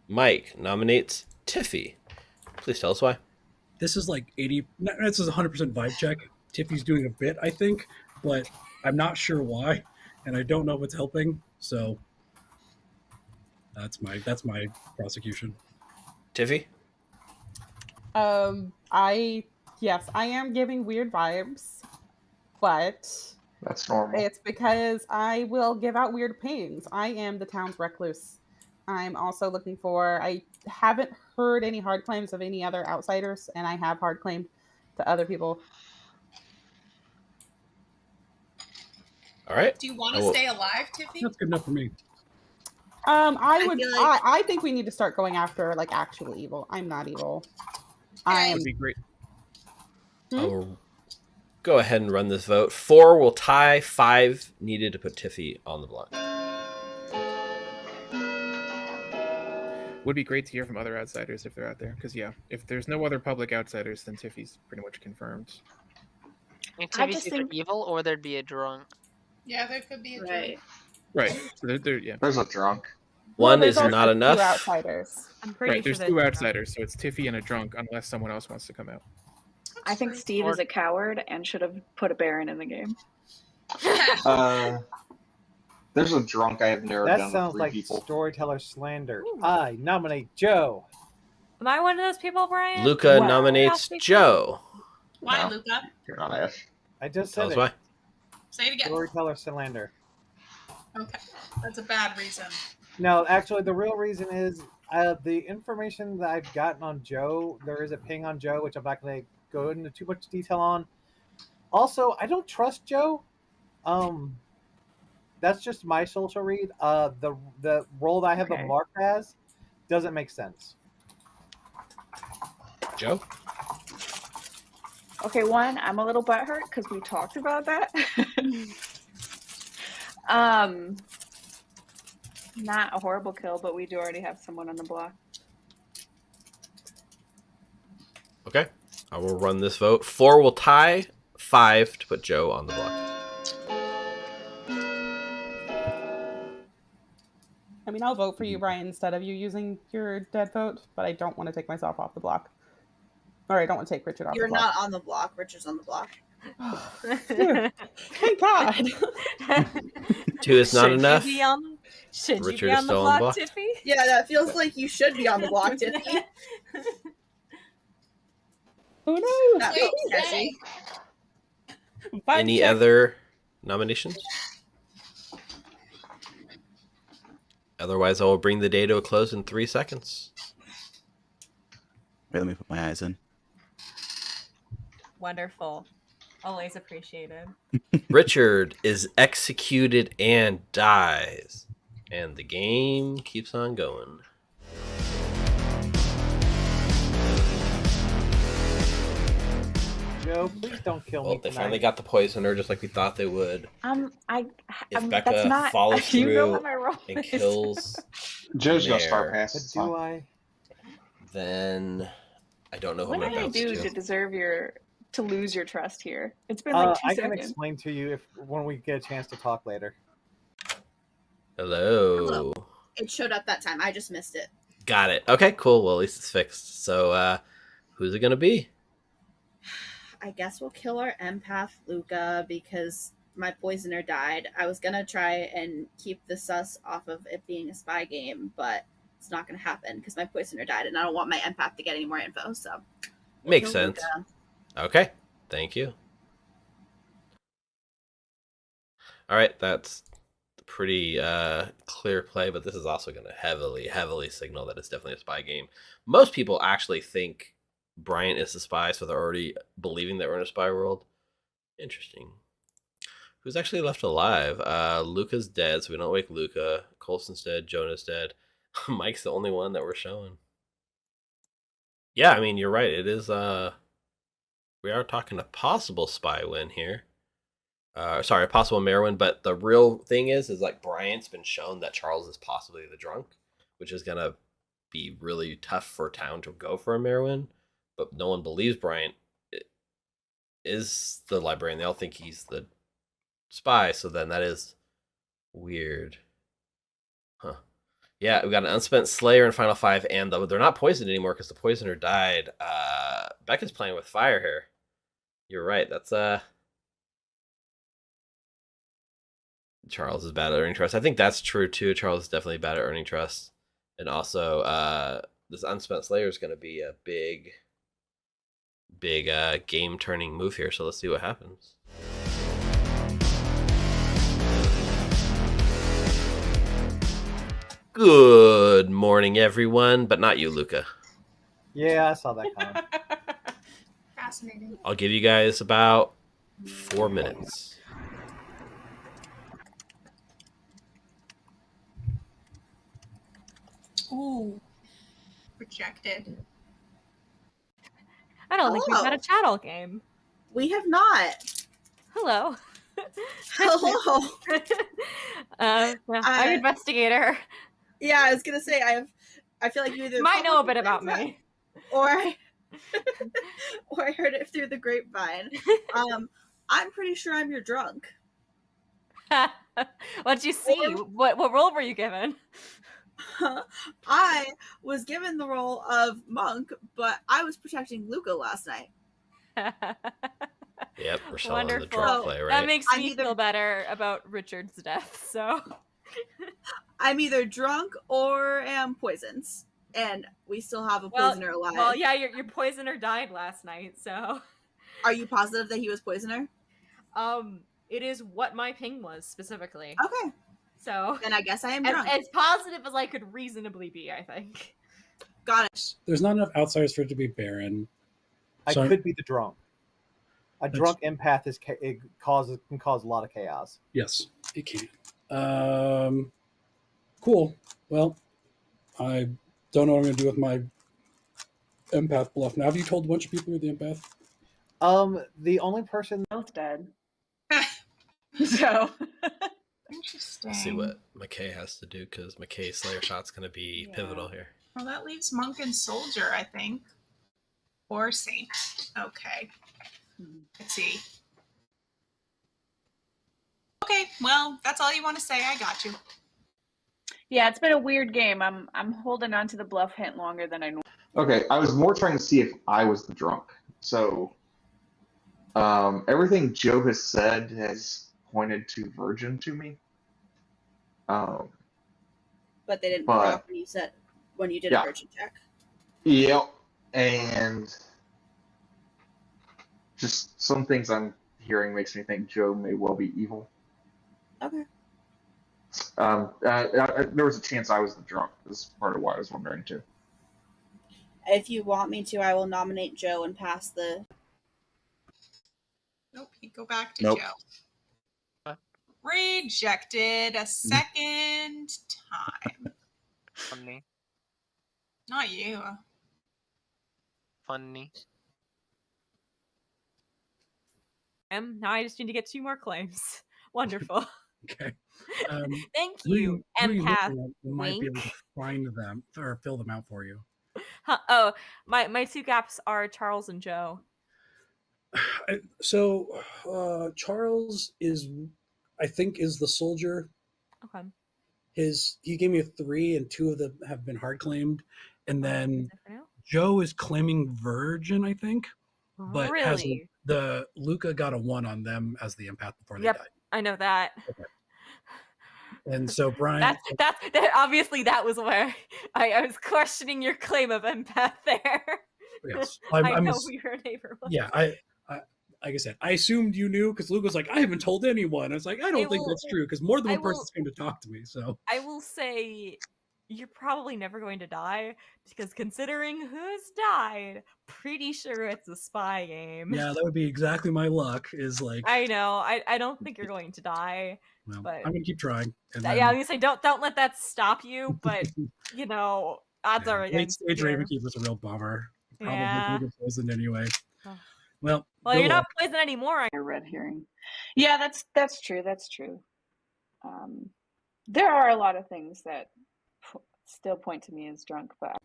Mike nominates Tiffy. Please tell us why. This is like 80. This is 100% vibe check. Tiffy's doing a bit, I think, but I'm not sure why, and I don't know what's helping. So that's my prosecution. Tiffy. I am giving weird vibes, but That's normal. It's because I will give out weird pings. I am the town's recluse. I'm also looking for. I haven't heard any hard claims of any other outsiders, and I have hard claimed to other people. All right. Do you want to stay alive, Tiffy? That's good enough for me. I think we need to start going after like actual evil. I'm not evil. That would be great. I will go ahead and run this vote. 4 will tie. 5 needed to put Tiffy on the block. Would be great to hear from other outsiders if they're out there. Because, yeah, if there's no other public outsiders, then Tiffy's pretty much confirmed. And Tiffy's either evil or there'd be a drunk. Yeah, there could be a drunk. Right. So yeah. There's a drunk. One is not enough. Two outsiders. I'm pretty Right, there's sure two outsiders, so it's Tiffy and a drunk, unless someone else wants to come out. I think Steve is a coward and should have put a Baron in the game. There's a drunk I have narrowed That down to sounds 3 like people. storyteller slander. I nominate Joe. Am I one of those people, Brian? Luca nominates Joe. Why, No. Luca? You're not Ash. I just Tell said us it. why. Say it again. Storyteller slander. Okay, that's a bad reason. No, actually, the real reason is the information that I've gotten on Joe. There is a ping on Joe, which I'm not going to go into too much detail on. Also, I don't trust Joe. That's just my social read. The role that I have him marked as doesn't make sense. Joe? Okay, one, I'm a little butthurt because we talked about that. Not a horrible kill, but we do already have someone on the block. Okay. I will run this vote. 4 will tie. 5 to put Joe on the block. I mean, I'll vote for you, Brian, instead of you using your dead vote, but I don't want to take myself off the block. Or I don't want to take Richard off You're the block. not on the block. Richard's on the block. Thank God. 2 is not enough. Should you Richard be is on the still block, on the Tiffy? Yeah, that feels like you should be on the block, Tiffy. Who knows? That felt sketchy. Any other nominations? Otherwise, I will bring the day to a close in 3 seconds. Wait, let me put my eyes in. Wonderful. Always appreciated. Richard is executed and dies. And the game keeps on going. Joe, please don't kill Well, me they tonight. finally got the poisoner just like we thought they would. If Becca that's not. follows You know through what my role and is. kills Joe's gonna star Mare, pass. But It's do fine. I? then I don't know who What I'm did I about do to. to deserve to lose your trust here? It's been like 2 I can seconds. explain to you when we get a chance to talk later. Hello. It showed up that time. I just missed it. Got it. Okay, cool. Well, at least it's fixed. So, who's it gonna be? I guess we'll kill our empath, Luca, because my poisoner died. I was gonna try and keep the sus off of it being a spy game, but it's not gonna happen because my poisoner died, and I don't want my empath to get any more info. So we'll Makes kill sense. Luca. Okay, thank you. All right, that's pretty clear play, but this is also going to heavily signal that it's definitely a spy game. Most people actually think Bryant is the spy, so they're already believing that we're in a spy world. Interesting. Who's actually left alive? Luca's dead, so we don't wake Luca. Colson's dead. Jonah's dead. Mike's the only one that we're showing. Yeah, I mean, you're right. It is, we are talking a possible spy win here. Sorry, a possible mayor win, but the real thing is like Bryant's been shown that Charles is possibly the drunk, which is going to be really tough for town to go for a mayor win, but no one believes Bryant is the librarian. They all think he's the spy, so then that is weird. Huh. Yeah, we got an unspent Slayer in Final 5, and they're not poisoned anymore because the poisoner died. Becca's playing with fire here. You're right, that's Charles is bad at earning trust. I think that's true too. Charles is definitely bad at earning trust. And also, this unspent Slayer is going to be a big game turning move here. So let's see what happens. Good morning, everyone, but not you, Luca. Yeah, I saw that coming. Fascinating. I'll give you guys about 4 minutes. Ooh. Rejected. I don't think we've had a Hello. chattel game. We have not. Hello. Hello. Yeah, I'm investigator. Yeah, I was gonna say I feel like you either Might know a bit publicly about said me. or or I heard it through the grapevine. I'm pretty sure I'm your drunk. What'd you see? What role were you given? I was given the role of monk, but I was protecting Luca last night. Yep, we're still on the Wonderful. drunk play, right? That makes I'm me either- feel better about Richard's death. So I'm either drunk or am poisoned, and we still have a poisoner alive. Well, yeah, your poisoner died last night. So Are you positive that he was poisoner? It is what my ping was specifically. Okay. So then I guess I am drunk. As positive as I could reasonably be, I think. Got it. There's not enough outsiders for it to be Baron. I So- could be the drunk. A drunk empath can cause a lot of chaos. Yes, it can. Cool. Well, I don't know what I'm going to do with my empath bluff. Now, have you told a bunch of people you're the empath? The only person both dead. So interesting. See what McKay has to do, because McKay's Slayer shot's going to be pivotal here. Well, that leaves monk and soldier, I think, or saint. Okay. Let's see. Okay, well, that's all you want to say. I got you. yeah, it's been a weird game. I'm holding on to the bluff hint longer than I normally. Okay, I was more trying to see if I was the drunk. So, everything Joe has said has pointed to Virgin to me. But they didn't But- drop when you did Yeah. a virgin check. Yep, and just some things I'm hearing makes me think Joe may well be evil. Okay. There was a chance I was the drunk. This is part of why I was wondering too. If you want me to, I will nominate Joe and pass the. Nope, you go back to Nope. Joe. Rejected a second time. Funny. Not you. Funny. Now I just need to get 2 more claims. Wonderful. Okay. Thank Who you, who you empath. looking at who might be able to Wink. find them or fill them out for you. Oh, my 2 gaps are Charles and Joe. So Charles is, I think, is the soldier. Okay. He gave me a 3, and 2 of them have been hard claimed, and then For now? Joe is claiming Virgin, I think, but has Really? the Luca got a 1 on them as the empath before they Yep, died, I know that. and so Brian. That obviously that was where I was questioning your claim of empath there. Yes, I I'm know ass- who your neighbor was. Yeah, I like I said, I assumed you knew because Luke was like, I haven't told anyone. I was like, I don't think that's true because more than one person's going to talk to me. So I will say you're probably never going to die because considering who's died, pretty sure it's a spy game. yeah, that would be exactly my luck. Is like, I know. I don't think you're going to die. well, but I'm going to keep trying. And yeah, I was gonna say don't let that stop you, but odds are late against stage you. Ravenkeeper's a real bummer. Probably Yeah. gonna get poisoned anyway. Oh. Well, Well, good you're not luck. poisoned anymore. A red herring. Yeah, that's true. That's true. There are a lot of things that still point to me as drunk, but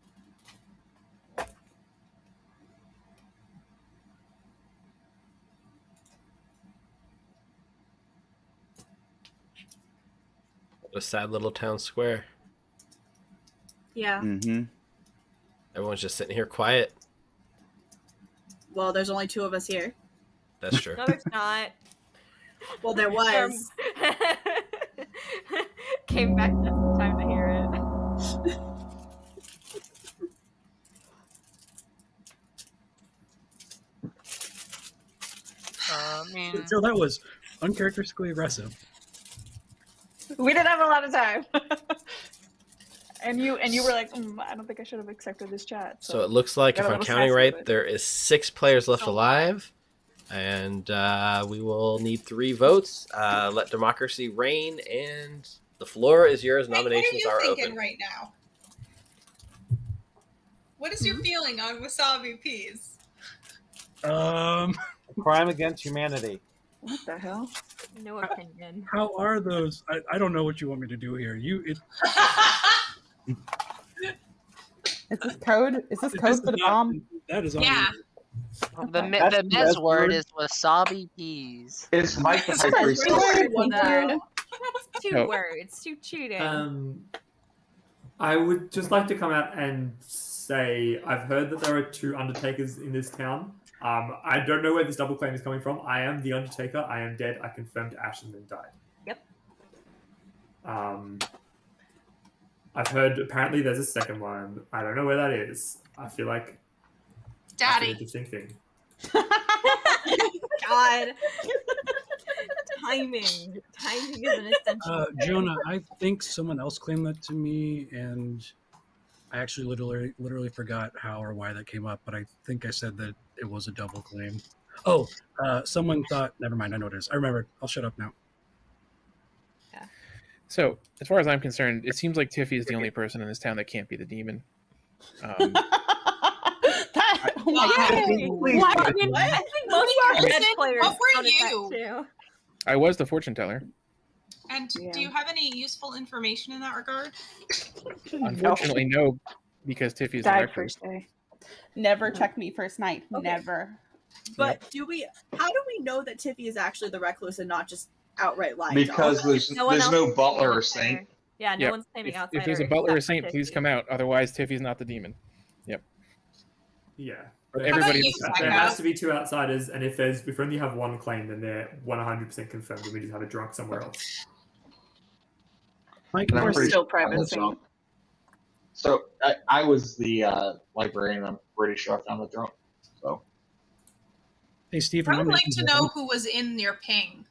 What a sad little town square. Yeah. Mm-hmm. Everyone's just sitting here quiet. Well, there's only 2 of us here. That's true. No, there's not. Well, there was. Came back just in time to hear it. I mean, So that was uncharacteristically aggressive. we didn't have a lot of time. And you were like, I don't think I should have accepted this chat. So it looks like, got if a I'm little counting sassy right, with it. there is 6 players left So alive. And we will need 3 votes. Let democracy reign, and the floor is yours. Mike, Nominations what are are you thinking open. right now? What is your feeling on wasabi peas? Crime against humanity. What the hell? No opinion. How are those? I don't know what you want me to do here. Is this code? Is this code for the bomb? That is on Yeah. The Mez word is wasabi peas. It's Mike the High Priest. That's 2 No. words. 2 cheating. I would just like to come out and say I've heard that there are 2 Undertakers in this town. I don't know where this double claim is coming from. I am the Undertaker. I am dead. I confirmed Ashen and died. Yep. I've heard apparently there's a second one. I don't know where that is. I feel like that's an Daddy. interesting thing. God. Timing is an essential. Jonah, I think someone else claimed that to me, and I actually literally forgot how or why that came up, but I think I said that it was a double claim. Oh, someone thought, never mind, I know what it is. I remembered. I'll shut up now. So, as far as I'm concerned, it seems like Tiffy is the only person in this town that can't be the demon. Oh my God. What? I mean, I think most of our red players What were counted that you? too. I was the fortune teller. And do you have any useful information in that regard? Unfortunately, no, because Tiffy's the Died recluse. first day. Never check me first night. Okay. Never. But how do we know that Tiffy is actually the recluse and not just outright lying? Because to us? there's no butler or saint. Yeah, no Yep. one's claiming outside. If there's a butler or a saint, please come out. Otherwise, Tiffy's not the demon. Yep. Yeah. But There- everybody- there has to be 2 outsiders, and if we only have 1 claim, then they're 100% confirmed, and we just have a drunk somewhere else. Mike, And I'm We're pretty still sure private that's saint. wrong. So I was the librarian. I'm pretty sure I found the drunk. So hey, Steve, I would like nominations to know open? who was in your ping.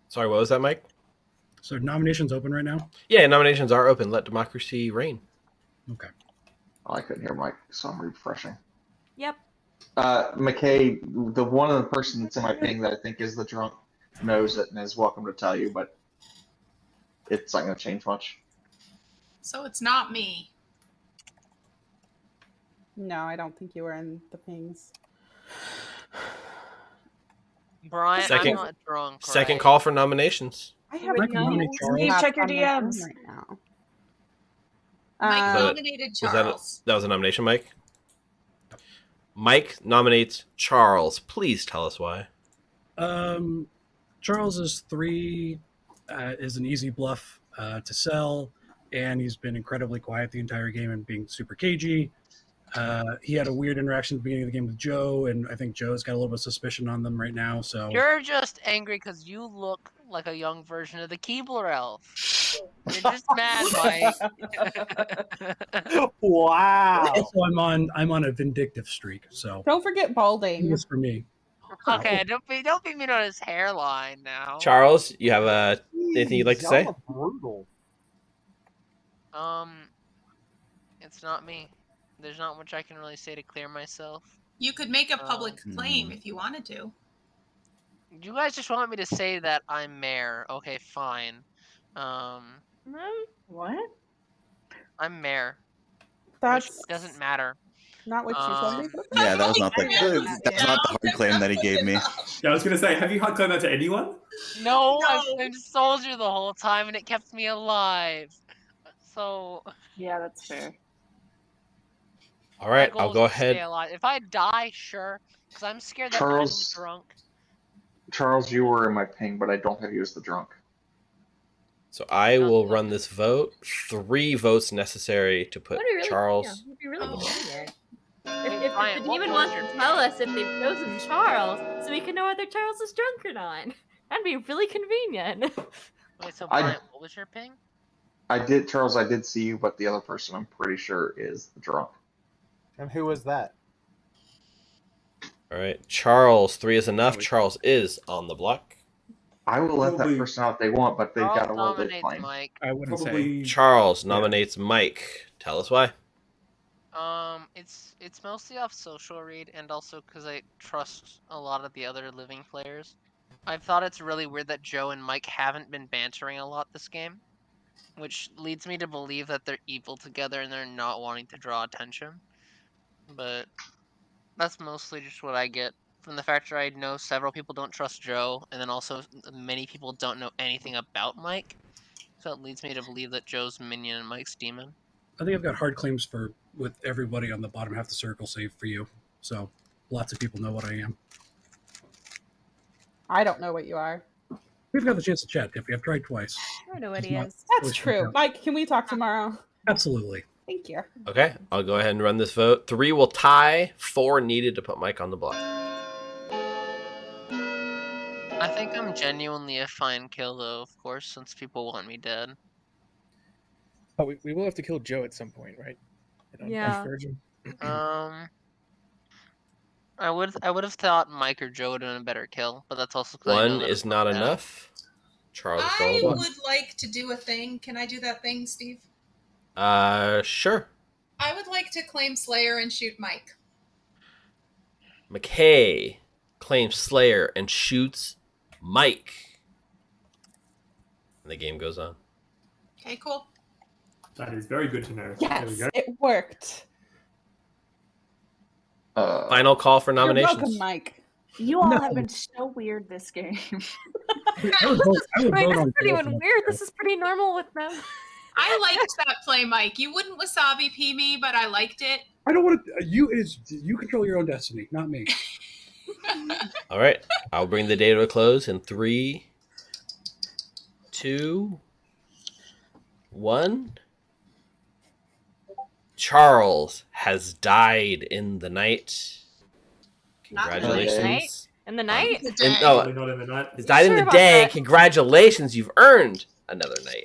Sorry, what was that, Mike? So nominations open right now? Yeah, nominations are open. Let democracy reign. Okay. I couldn't hear Mike, so I'm refreshing. Yep. McKay, the one of the person that's in my ping that I think is the drunk knows it and is welcome to tell you, but it's not going to change much. So it's not me. No, I don't think you were in the pings. Brian, Second- I'm not drunk. Second right? call for nominations. I have Mike, no. nominate Charles. Steve, check your On my phone DMs. right now. Mike So- nominated Was Charles. that was a nomination, Mike? Mike nominates Charles. Please tell us why. Charles is 3, is an easy bluff to sell, and he's been incredibly quiet the entire game and being super cagey. He had a weird interaction at the beginning of the game with Joe, and I think Joe's got a little bit of suspicion on them right now. So You're just angry because you look like a young version of the Keebler elf. You're just mad, Mike. Wow. also, I'm on a vindictive streak, so Don't forget balding. it's for me. Okay, don't be mean on his hairline now. Charles, you have anything you'd like to say? Y'all are brutal. It's not me. There's not much I can really say to clear myself. You could make a public Oh. claim if you wanted to. You guys just want me to say that I'm mayor. Okay, fine. What? I'm mayor. That's Which doesn't matter. not what you told me. Yeah, that was not the hard claim that he gave me. Yeah, I was going to say, have you hard claimed that to anyone? No, I've been soldier the whole time and it kept me alive. So Yeah, that's fair. All right, my I'll goal go is to stay ahead. alive. If I die, sure, because I'm scared that Charles- I'm the drunk. Charles, you were in my ping, but I don't have you as the drunk. So I will run this vote. 3 votes necessary to put That'd be really, Charles. Yeah, it'd be really convenient. Hey, If Brian, the what demon was wants your to tell us if they've chosen Charles, so we can know whether Charles is drunk or not. That'd be really convenient. Wait, so I- Brian, what was your ping? Charles, I did see you, but the other person I'm pretty sure is the drunk. And who was that? All right, Charles. 3 is enough. Charles is on the block. I will let that Probably- person out if they want, but they've got Charles a little bit nominates claim. Mike. I wouldn't say. Probably. Charles nominates Mike Tell us why. It's mostly off social read and also because I trust a lot of the other living players. I thought it's really weird that Joe and Mike haven't been bantering a lot this game, which leads me to believe that they're evil together and they're not wanting to draw attention. But that's mostly just what I get from the fact that I know several people don't trust Joe, and then also many people don't know anything about Mike. So it leads me to believe that Joe's minion and Mike's demon. I think I've got hard claims with everybody on the bottom half of the circle, save for you. So lots of people know what I am. I don't know what you are. We've got the chance to chat, Tiffany. I've tried twice. I know what It's he not- is. That's true. Mike, can we talk tomorrow? Absolutely. Thank you. Okay, I'll go ahead and run this vote. 3 will tie. 4 needed to put Mike on the block. I think I'm genuinely a fine kill, though, of course, since people want me dead. Oh, we will have to kill Joe at some point, right? Yeah. Virgin. I would have thought Mike or Joe would have been a better kill, but that's also 'cause I know 1 that is it's not bad. enough. Charles is I still on. would like to do a thing. Can I do that thing, Steve? Sure. I would like to claim Slayer and shoot Mike. McKay claims Slayer and shoots Mike. And the game goes on. Okay, cool. That is very good to know. Yes, There we go. it worked. Final call for You're nominations. welcome, Mike. You all have been so weird this game. Wait, this isn't even weird. This is pretty normal with them. I liked that play, Mike. You wouldn't wasabi pee me, but I liked it. I don't want to. You control your own destiny, not me. All right, I'll bring the day to a close in 3, 2, 1. Charles has died in the night. Congratulations. In the night? Probably not in the night. He's died in the day. Congratulations, you've earned another night.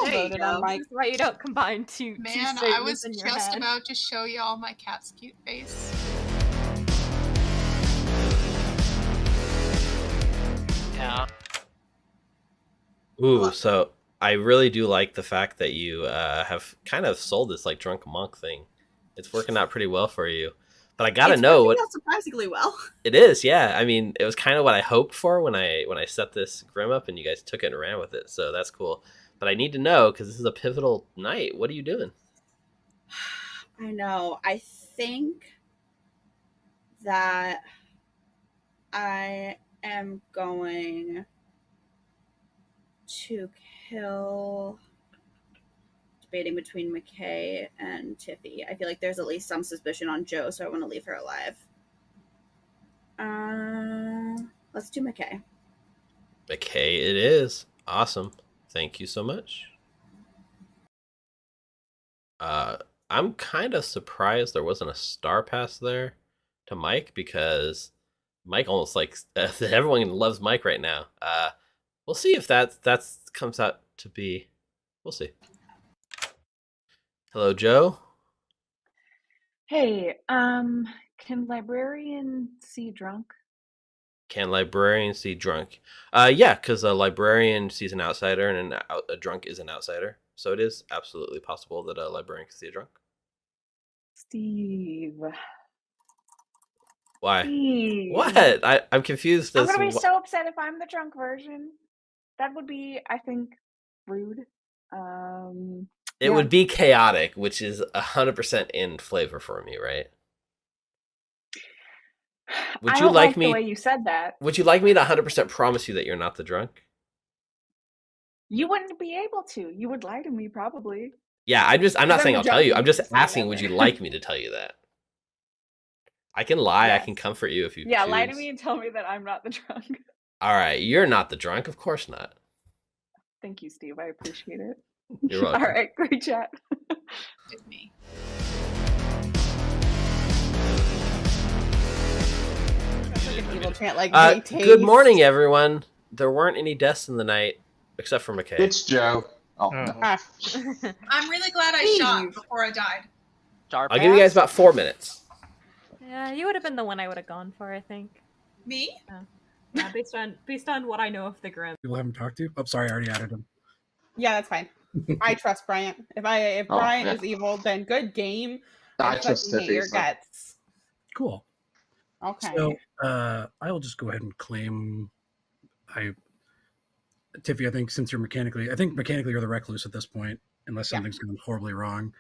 There you go. That's why you don't combine two Man, two I was statements in your just head. about to show you all my cat's cute face. Yeah. Ooh, so I really do like the fact that you have kind of sold this like drunk monk thing. It's working out pretty well for you. But I gotta know what surprisingly well. it is. Yeah, I mean, it was kind of what I hoped for when I set this Grim up, and you guys took it and ran with it. So that's cool. But I need to know because this is a pivotal night. What are you doing? I know. I think that I am going to kill. Debating between McKay and Tiffy. I feel like there's at least some suspicion on Joe, so I want to leave her alive. Let's do McKay. McKay, it is. Awesome. Thank you so much. I'm kind of surprised there wasn't a star pass there to Mike because Mike almost like everyone loves Mike right now. We'll see if that comes out to be. We'll see. Hello, Joe. Hey, can librarian see drunk? Can librarian see drunk? Yeah, because a librarian sees an outsider, and a drunk is an outsider. So it is absolutely possible that a librarian can see a drunk. Steve. Why? Steve. What? I'm confused. I'm as gonna be to so upset if I'm the drunk version. That would be, I think, rude. It would be chaotic, which is 100% in flavor for me, right? Would I you don't like the me? way you said that. Would you like me to 100% promise you that you're not the drunk? You wouldn't be able to. You would lie to me, probably. Yeah, I'm not saying I'll tell you. I'm just Say that asking, would you like me to tell you that? I can lie. I can comfort you if you Yeah, choose. lie to me and tell me that I'm not the drunk. All right, you're not the drunk. Of course not. Thank you, Steve. I appreciate it. You're welcome. All right, great chat. With me. Evil chant like Good morning, everyone. There weren't any deaths in the night, except for McKay. It's Joe. Oh, no. I'm really glad I shot before I died. I'll give you guys about 4 minutes. Yeah, you would have been the one I would have gone for, I think. Me? Yeah, based on what I know of the Grim. People haven't talked to. I'm sorry, I already added him. Yeah, that's fine. I trust Bryant. If Oh, Bryant yeah. is evil, then good game. I If trust you hate your Tiffy. So. guts. Cool. Okay. So I will just go ahead and claim. Tiffy, I think since you're mechanically you're the recluse at this point, unless something's going horribly wrong.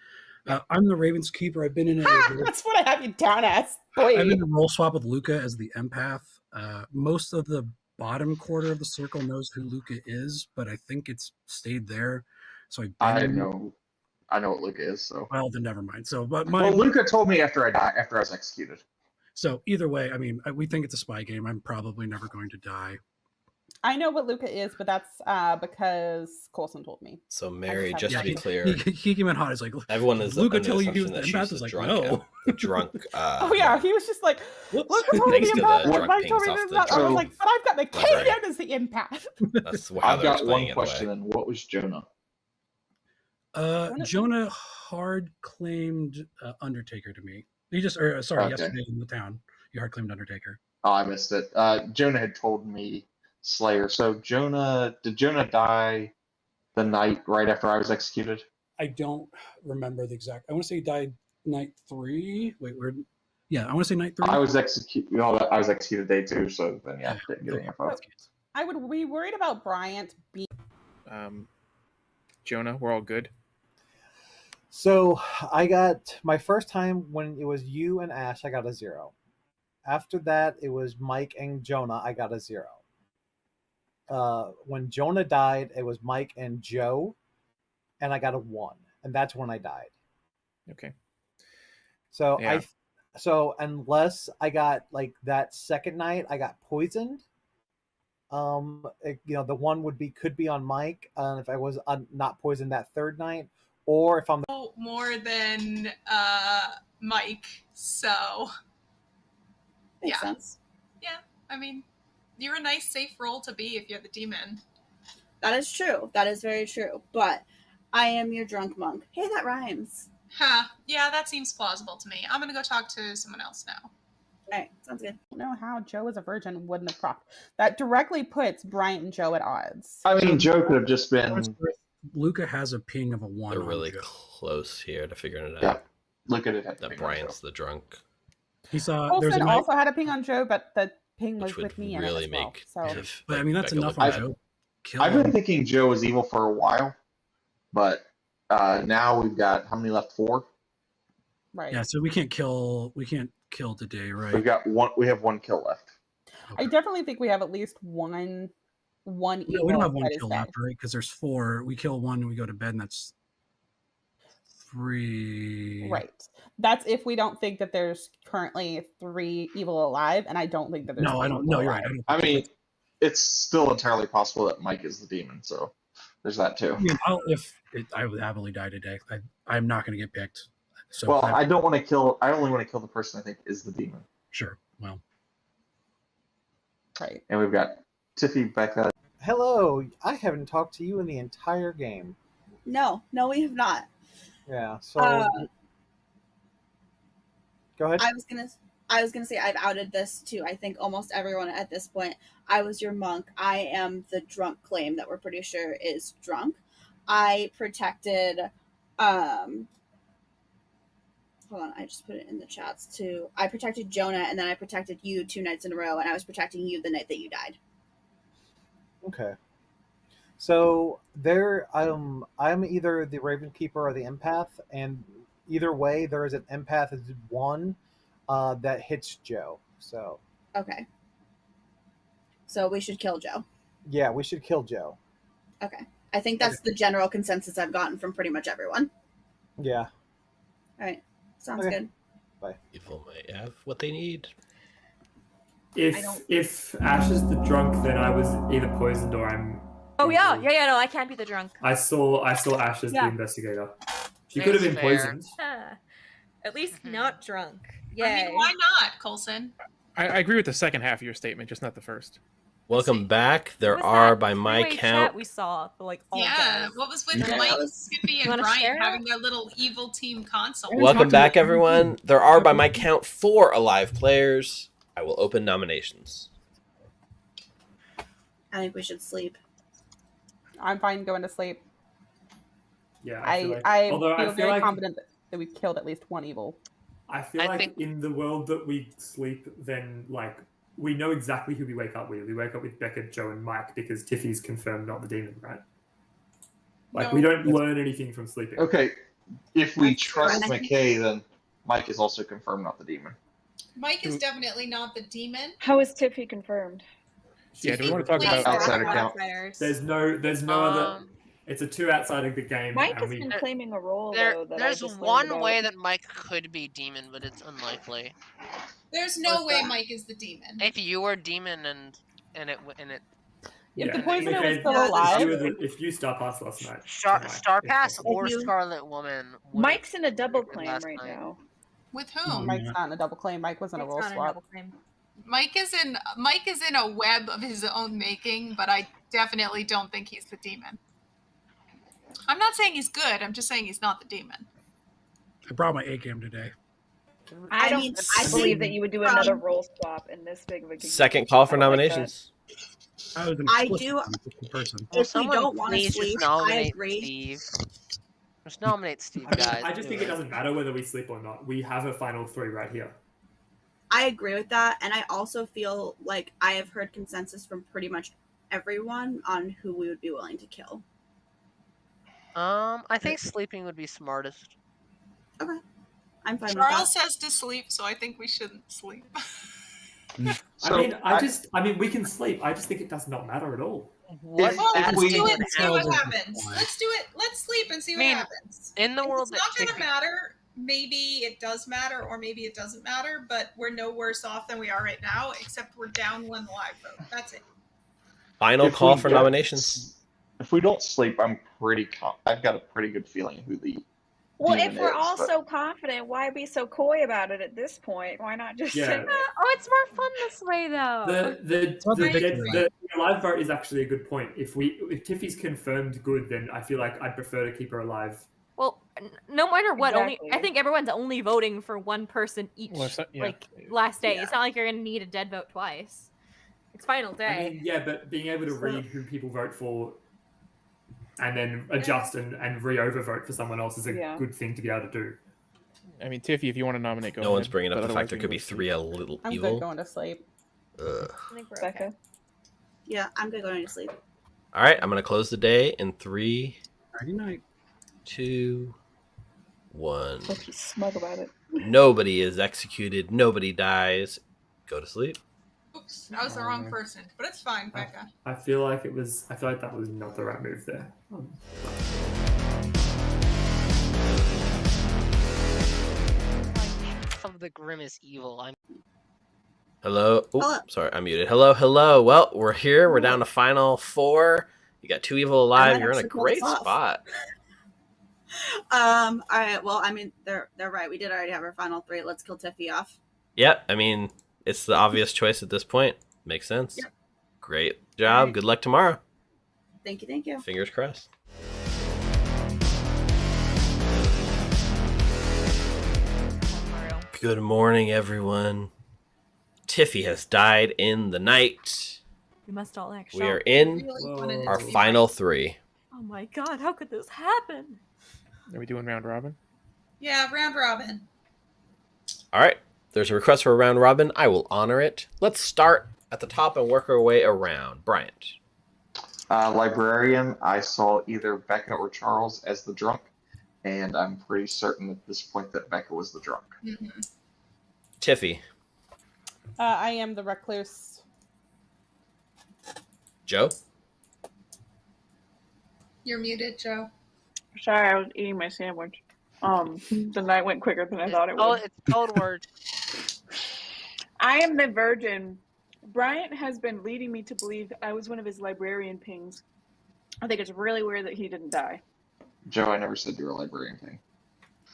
I'm the Raven's Keeper. I've been in a That's what I have you down as. I've been in a role swap with Luca as the empath. Most of the bottom quarter of the circle knows who Luca is, but I think it's stayed there. So I know what Luca is. So well, then never mind. So, but Luca told me after I was executed. So either way, I mean, we think it's a spy game. I'm probably never going to die. I know what Luca is, but that's because Coulson told me. So Mary, just to be clear, he came in hot. He's like, everyone is Luca under the tell you he was assumption the that empath. she's Is like, drunk. no, the drunk. Oh yeah, he was just like, Luca told me Thanks the to empath. the Mike drunk told me pings the off the empath. I was drunk like, but I've got library. McKay as the empath. That's how I've they're got one explaining it question. away. And what was Jonah? Jonah hard claimed Undertaker to me. He just, yesterday in the town, he hard claimed Undertaker. Oh, I missed it. Jonah had told me Slayer. So did Jonah die the night right after I was executed? I don't remember the exact. I want to say he died night 3. Wait, yeah, I want to say night 3. I was executed. I was executed day 2. So then yeah, didn't get any info. I would be worried about Bryant being. Jonah, we're all good. So I got my first time when it was you and Ash, I got a 0. After that, it was Mike and Jonah, I got a 0. When Jonah died, it was Mike and Joe, and I got a 1. And that's when I died. Okay. So Yeah. So unless I got like that second night, I got poisoned. The one could be on Mike, if I was not poisoned that third night, or if I'm more than Mike. So Makes sense. Yeah, I mean, you're a nice safe role to be if you're the demon. That is true. That is very true. But I am your drunk monk. Hey, that rhymes. Huh. Yeah, that seems plausible to me. I'm gonna go talk to someone else now. All right, sounds good. I don't know how Joe as a virgin wouldn't have propped. That directly puts Bryant and Joe at odds. I mean, Joe could have just been. Luca has a ping of a 1. They're really close here to figuring it Yeah. out. Look at it. That Bryant's the drunk. He saw. Coulson also had a ping on Joe, but the ping was Which with would me really in it as well. make So. Tiff, But I mean, that's Becca enough look on bad. Joe. I've been thinking Joe was evil for a while, but now we've got how many left? 4. Right. Yeah, so we can't kill today, right? We've got one. We have 1 kill left. I definitely think we have at least one evil. No, we don't have 1 that is kill dead. left, right? Because there's 4. We kill 1 and we go to bed, and that's 3. Right. That's if we don't think that there's currently 3 evil alive, and I don't think that there's. No, I don't. No, you're right. I mean, it's still entirely possible that Mike is the demon, so there's that too. I mean, I would happily die today. I'm not going to get picked. So Well, I don't want to kill. I only want to kill the person I think is the demon. Sure. Well. Right. And we've got Tiffy, Becca. Hello, I haven't talked to you in the entire game. No, we have not. Yeah. So go ahead. I was gonna say I've outed this to I think almost everyone at this point. I was your monk. I am the drunk claim that we're pretty sure is drunk. I protected hold on, I just put it in the chats too. I protected Jonah and then I protected you 2 nights in a row, and I was protecting you the night that you died. Okay. So I'm either the Raven Keeper or the empath, and either way, there is an empath 1 that hits Joe. So Okay. So we should kill Joe. yeah, we should kill Joe. Okay. I think that's the general consensus I've gotten from pretty much everyone. Yeah. All right. Sounds Okay. good. Bye. Evil might have what they need. If Ash is the drunk, then I was either poisoned or I'm. Oh yeah. No, I can't be the drunk. I saw Ash as the Yeah. investigator. She could have been poisoned. At least not drunk. I Yay. mean, why not, Coulson? I agree with the second half of your statement, just not the first. Welcome back. There What was are, that by my three-way count, chat we saw for like all Yeah, day? what was with Yeah. Mike, You Skippy, and wanna Brian share? having their little evil team console? welcome back, everyone. There are, by my count, 4 alive players. I will open nominations. I think we should sleep. I'm fine going to sleep. Yeah, I although feel I feel very like confident that we've killed at least one evil. I feel like in the world that we sleep, then like we know exactly who we wake up with. We wake up with Becca, Joe, and Mike because Tiffy's confirmed not the demon, right? Like we don't learn anything from sleeping. Okay, if we That's trust true. McKay, then Mike is also confirmed not the demon. Mike is definitely not the demon. How is Tiffy confirmed? Yeah, do we want to talk Plays about outsider count? There's no other. It's a 2 outside of the game. Mike and has we, been claiming a role though that I There's just learned one about. way that Mike could be demon, but it's unlikely. There's no way Mike is the demon. If you were demon and it If yeah, the poisoner was McKay, still alive, if you star pass last night, Star Pass or you- Scarlet Woman. Mike's in a double claim last right night. now. With whom? Mike's not in a double claim. Mike was in a roll swap. Mike is in a web of his own making, but I definitely don't think he's the demon. I'm not saying he's good. I'm just saying he's not the demon. I brought my A game today. I don't mean, believe that you would do another role swap in this big of a game. Second call for I don't like that. nominations. I was an I explicit do. person. If we don't want to please sleep, just I nominate agree. Steve. Just nominate Steve, I mean, guys. I just think it doesn't matter whether we sleep or not. We have a final 3 right here. I agree with that, and I also feel like I have heard consensus from pretty much everyone on who we would be willing to kill. I think sleeping would be smartest. Okay, I'm fine with Charles that. says to sleep, so I think we shouldn't sleep. I mean, we can sleep. I just think it does not matter at all. What Well, bad let's thing do would it and see what happen? happens. Let's do it. Let's sleep and see what happens. In the If world it's not that going to matter. Maybe it does matter, or maybe it doesn't matter. But we're no worse off than we are right now, except we're down 1 live vote. That's it. Final If call we for don't- nominations. If we don't sleep, I've got a pretty good feeling who the Well, demon if we're is, all but- so confident, why be so coy about it at this point? Why not just Yeah. say Oh, it's more fun this way, though. The live vote is actually a good point. If Tiffy's confirmed good, then I feel like I'd prefer to keep her alive. Well, no matter what, Exactly. I think everyone's only voting for one person each. Well, so- yeah. Like last day, it's not like you're gonna need a dead vote twice. It's final day. I mean, yeah, but being able to read who people vote for and then adjust and re-overvote for someone else is a good thing to be able to do. I mean, Tiffy, if you want to nominate, go No one's ahead, bringing up but the otherwise fact there we could can be go 3 a little I'm evil. good going to sleep. Ugh. I think we're Becca? okay. Yeah, I'm good going to sleep. All right, I'm gonna close the day in 3, Friday night. 2, 1. Look, he's smug about it. Nobody is executed. Nobody dies. Go to sleep. Oops, I was the wrong person, but it's fine, Becca. I feel like that was not the right move there. Of the grimmest evil. Hello. Oh, Hello. sorry, I'm muted. Hello. Well, we're here. We're down to final 4. You got 2 evil alive. might You're in a actually pull great this off. spot. All right. Well, I mean, they're right. We did already have our final 3. Let's kill Tiffy off. Yep. I mean, it's the obvious choice at this point. Makes sense. Yep. Great job. Alright. Good luck tomorrow. Thank you. Fingers crossed. Good morning, everyone. Tiffy has died in the night. We must all act We are shocked. in Really wanted it our to be final 3. Oh my god, how could this happen? Are we doing round robin? Yeah, round robin. All right. There's a request for a round robin. I will honor it. Let's start at the top and work our way around. Bryant. Librarian, I saw either Becca or Charles as the drunk, and I'm pretty certain at this point that Becca was the drunk. Mm-hmm. Tiffy. I am the recluse. Joe. You're muted, Joe. Sorry, I was eating my sandwich. The night went quicker than I thought it would. It's code word. I am the virgin. Bryant has been leading me to believe I was one of his librarian pings. I think it's really weird that he didn't die. Joe, I never said you were a librarian thing.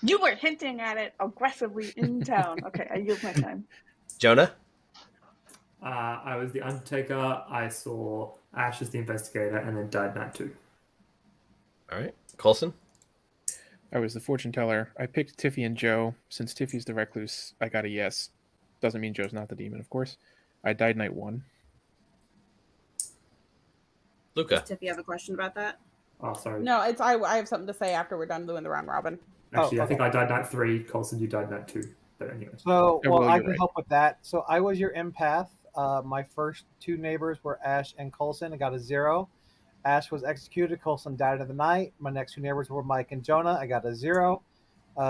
You were hinting at it aggressively in town. Okay, I yield my time. Jonah. I was the Undertaker. I saw Ash as the investigator, and then died night 2. All right. Coulson. I was the fortune teller. I picked Tiffy and Joe. Since Tiffy's the recluse, I got a yes. Doesn't mean Joe's not the demon, of course. I died night 1. Luca. Does Tiffy have a question about that? Oh, sorry. No, it's I have something to say after we're done doing the round robin. Actually, Oh, I think okay. I died night 3. Colson, you died night 2. But anyway. So, Yeah, well, well, I you're can right. help with that. So, I was your empath. My first two neighbors were Ash and Colson. I got a 0. Ash was executed. Colson died of the night. My next two neighbors were Mike and Jonah. I got a 0.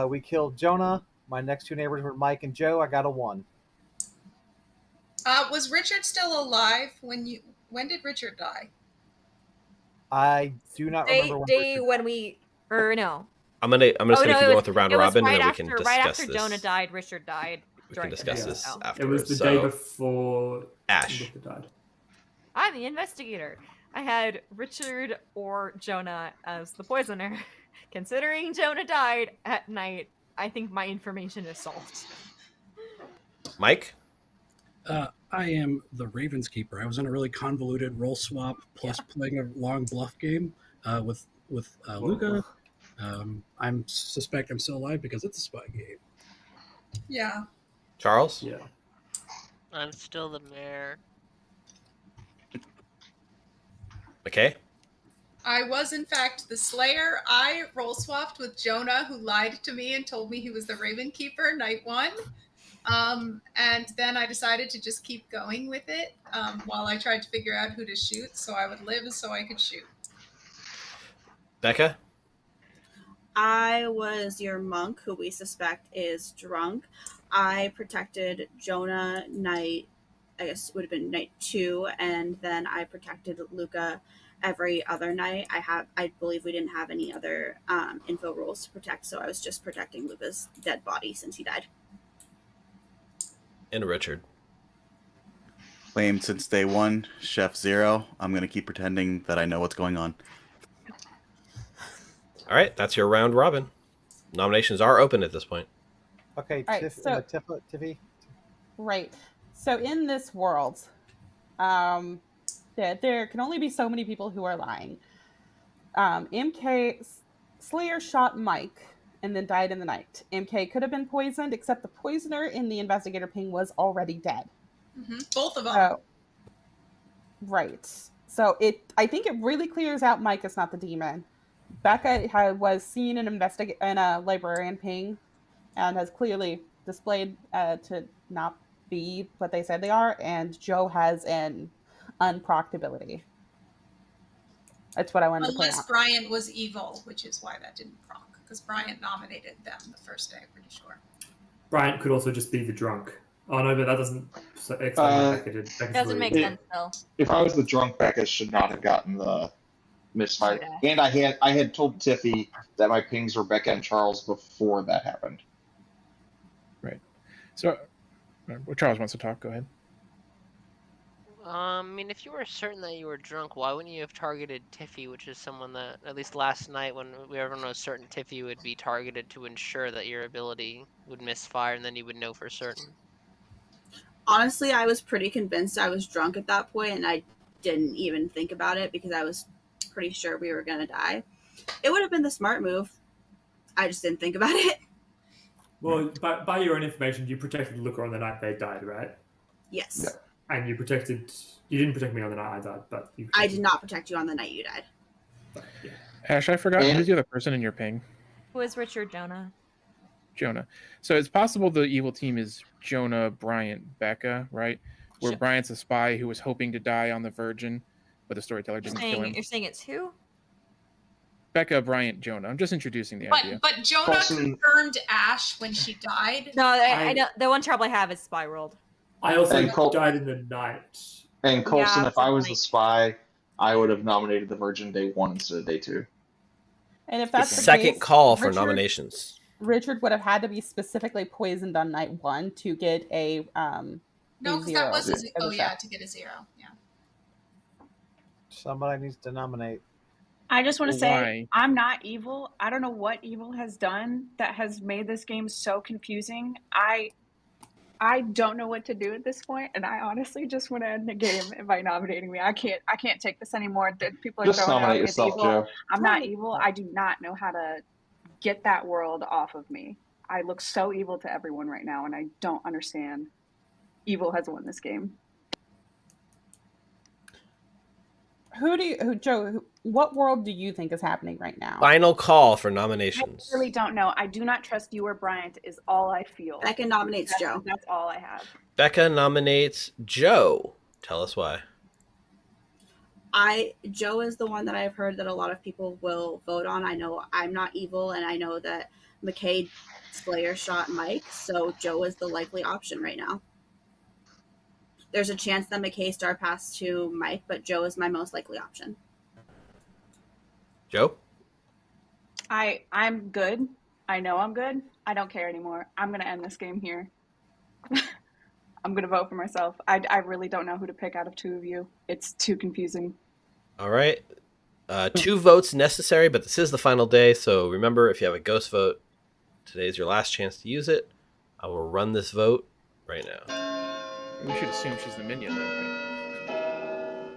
We killed Jonah. My next two neighbors were Mike and Joe. I got a 1. Was Richard still alive when did Richard die? I do not remember when. Day when we or no. I'm gonna Oh, say we no, can go with the round it was robin, right and then we after, can right discuss after this. Jonah died, Richard died. We can discuss this Oh. It afterwards. was the so, day before Ash. Luca died. I'm the investigator. I had Richard or Jonah as the poisoner. Considering Jonah died at night, I think my information is solved. Mike? I am the Ravens keeper. I was in a really convoluted roll swap plus playing a long bluff game with Luca. I suspect I'm still alive because it's a spy game. Yeah. Charles? Yeah. I'm still the mayor. Okay. I was, in fact, the Slayer. I roll swapped with Jonah, who lied to me and told me he was the Raven Keeper night 1. And then I decided to just keep going with it while I tried to figure out who to shoot so I would live so I could shoot. Becca? I was your monk, who we suspect is drunk. I protected Jonah night, I guess it would have been night 2, and then I protected Luca every other night. I believe we didn't have any other info rules to protect, so I was just protecting Luca's dead body since he died. And Richard. Claimed since day 1, Chef 0. I'm going to keep pretending that I know what's going on. All right, that's your round robin. Nominations are open at this point. Okay, All right, Tiffy. Right. So in this world, there can only be so many people who are lying. MK Slayer shot Mike and then died in the night. MK could have been poisoned, except the poisoner in the investigator ping was already dead. Mm-hmm. Both of them. Right. So I think it really clears out Mike is not the demon. Becca was seen in a librarian ping and has clearly displayed to not be what they said they are, and Joe has an unprocced ability. That's what I wanted to point Unless out. Bryant was evil, which is why that didn't proc, because Bryant nominated them the first day, I'm pretty sure. Bryant could also just be the drunk. Oh no, but that doesn't explain what Becca did. Doesn't make sense though. If I was the drunk, Becca should not have gotten the misfire. And I had told Tiffy that my pings were Becca and Charles before that happened. Right. So, Charles wants to talk. Go ahead. I mean, if you were certain that you were drunk, why wouldn't you have targeted Tiffy, which is someone that, at least last night, when everyone was certain Tiffy would be targeted to ensure that your ability would misfire, and then you would know for certain? Honestly, I was pretty convinced I was drunk at that point, and I didn't even think about it because I was pretty sure we were going to die. It would have been the smart move. I just didn't think about it. Well, by your own information, you protected Luca on the night they died, right? Yes. Yeah. And you didn't protect me on the night I died, but you I did not protect you on the night you died. Yeah. Ash, I forgot who's the other person in your ping. Who is Richard? Jonah? So it's possible the evil team is Jonah, Bryant, Becca, right? Where Bryant's a spy who was hoping to die on the Virgin, but the storyteller didn't kill him. You're saying it's who? Becca, Bryant, Jonah. I'm just introducing the idea. But Jonah confirmed Ash when she died. No, I know the one trouble I have is Spy World. I also died in the night. And Colson, Yeah, if I was the spy, I would have nominated the Virgin day 1 instead of day 2. And if that's the Second case, call for nominations. Richard would have had to be specifically poisoned on night 1 to get a No, because that was to get a 0. Yeah. Somebody needs to nominate. I just want to say Why? I'm not evil. I don't know what evil has done that has made this game so confusing. I don't know what to do at this point, and I honestly just want to end the game by nominating me. I can't take this anymore. People are Just throwing nominate out as yourself, evil. Joe. I'm not evil. I do not know how to get that world off of me. I look so evil to everyone right now, and I don't understand. Evil has won this game. what world do you think is happening right now? Final call for I nominations. really don't know. I do not trust you or Bryant is all I feel. Becca nominates Joe. That's all I have. Becca nominates Joe. Tell us why. Joe is the one that I've heard that a lot of people will vote on. I know I'm not evil, and I know that McKay Slayer shot Mike, so Joe is the likely option right now. There's a chance that McKay star passed to Mike, but Joe is my most likely option. Joe? I'm good. I know I'm good. I don't care anymore. I'm going to end this game here. I'm going to vote for myself. I really don't know who to pick out of two of you. It's too confusing. All right. 2 votes necessary, but this is the final day, so remember, if you have a ghost vote, today's your last chance to use it. I will run this vote right now. We should assume she's the minion then, right?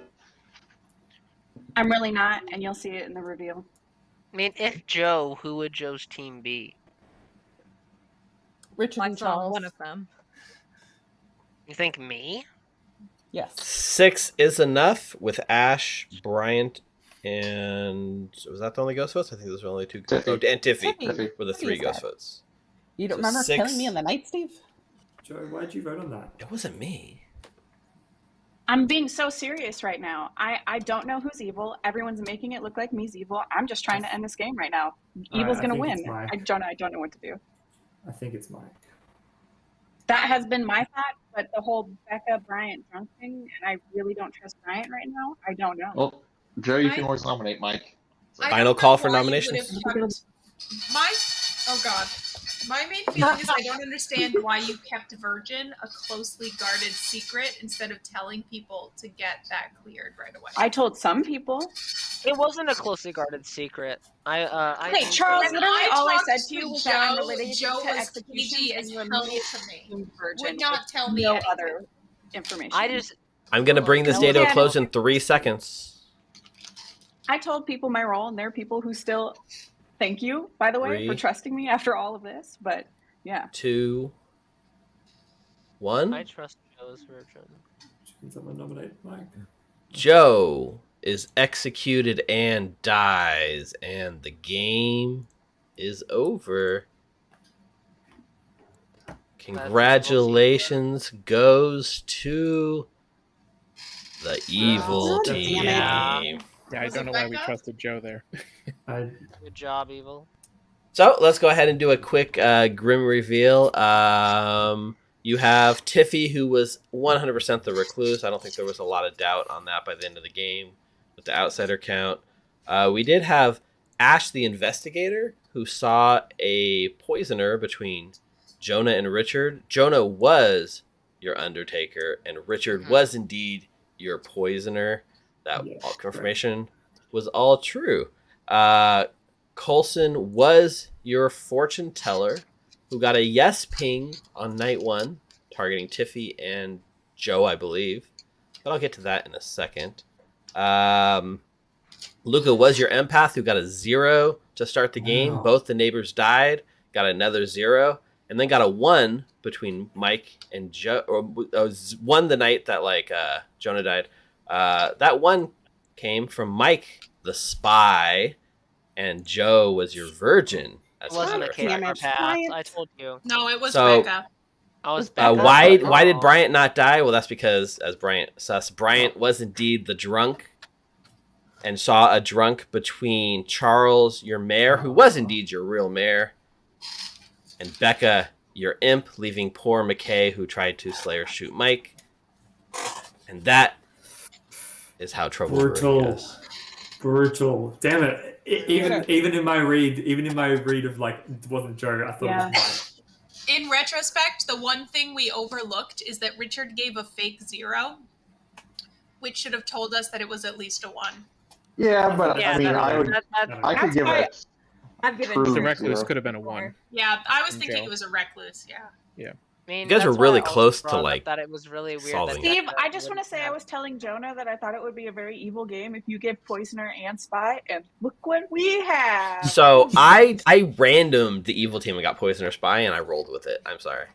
I'm really not, and you'll see it in the reveal. I mean, if Joe, who would Joe's team be? Richard and Charles. One of them. You think me? Yes. 6 is enough with Ash, Bryant, and was that the only ghost votes? I think those were only 2. Tiffy. Oh, and Tiffy Tiffy. were the 3 ghost votes. You don't So remember 6. killing me in the night, Steve? Joe, why'd you vote on that? It wasn't me. I'm being so serious right now. I don't know who's evil. Everyone's making it look like me's evil. I'm just trying to end this game right now. Evil's I going to think win. it's Mike. I don't know what to do. I think it's Mike. That has been my thought, but the whole Becca Bryant drunk thing, and I really don't trust Bryant right now. I don't know. Well, Joe, you can always nominate Mike. Final call for nominations. Oh God. My main feeling is I don't understand why you kept Virgin a closely guarded secret instead of telling people to get that cleared right away. I told some people. It wasn't a closely guarded secret. Wait, think Charles, that- literally all I talked said to you was that I'm Joe, related Joe to was execution PG and as you hell immediately to me. assumed Virgin Would not with tell me no anything. other information. I'm going to bring this day to a close in 3 seconds. I told people my role, and there are people who still thank you, by the way, for 3, trusting me after all of this. But yeah, 2, 1. I trust Joe's Virgin. Can someone nominate Mike? Joe is executed and dies, and the game is over. Congratulations goes to the evil team. Yeah, I don't know why we trusted Joe there. Good job, Evil. So let's go ahead and do a quick grim reveal. You have Tiffy, who was 100% the recluse. I don't think there was a lot of doubt on that by the end of the game with the outsider count. We did have Ash, the investigator, who saw a poisoner between Jonah and Richard. Jonah was your Undertaker, and Richard was indeed your poisoner. That confirmation was all true. Coulson was your fortune teller, who got a yes ping on night 1, targeting Tiffy and Joe, I believe. But I'll get to that in a second. Luca was your empath, who got a 0 to start the game. Wow. Both the neighbors died, got another 0, and then got a 1 between Mike and Joe. Or one the night that Jonah died. That 1 came from Mike, the spy, and Joe was your virgin. It wasn't a case for pass. I told you. No, it was So- Becca. I was Becca. Why did Bryant not die? Well, that's because, as Bryant was indeed the drunk, and saw a drunk between Charles, your mayor, who was indeed your real mayor, and Becca, your imp, leaving poor McKay, who tried to slay or shoot Mike. And that is how Trouble Brewing goes. Brutal. Damn it. Even in my read of it wasn't Joe, I thought it was Mike. In retrospect, the one thing we overlooked is that Richard gave a fake 0, which should have told us that it was at least a 1. Yeah, but I mean, I could give it. I've given The recluse could have been a 1. Yeah, I was And thinking Joe. it was a recluse. Yeah. Yeah. I mean, You guys were that's why really I also close to, brought up like, that it was really weird. solving that it. Steve, Becca I just want to wouldn't say I have- was telling Jonah that I thought it would be a very evil game if you give Poisoner and Spy, and look what we have. So I randomed the evil team and got poison or spy, and I rolled with it. I'm sorry.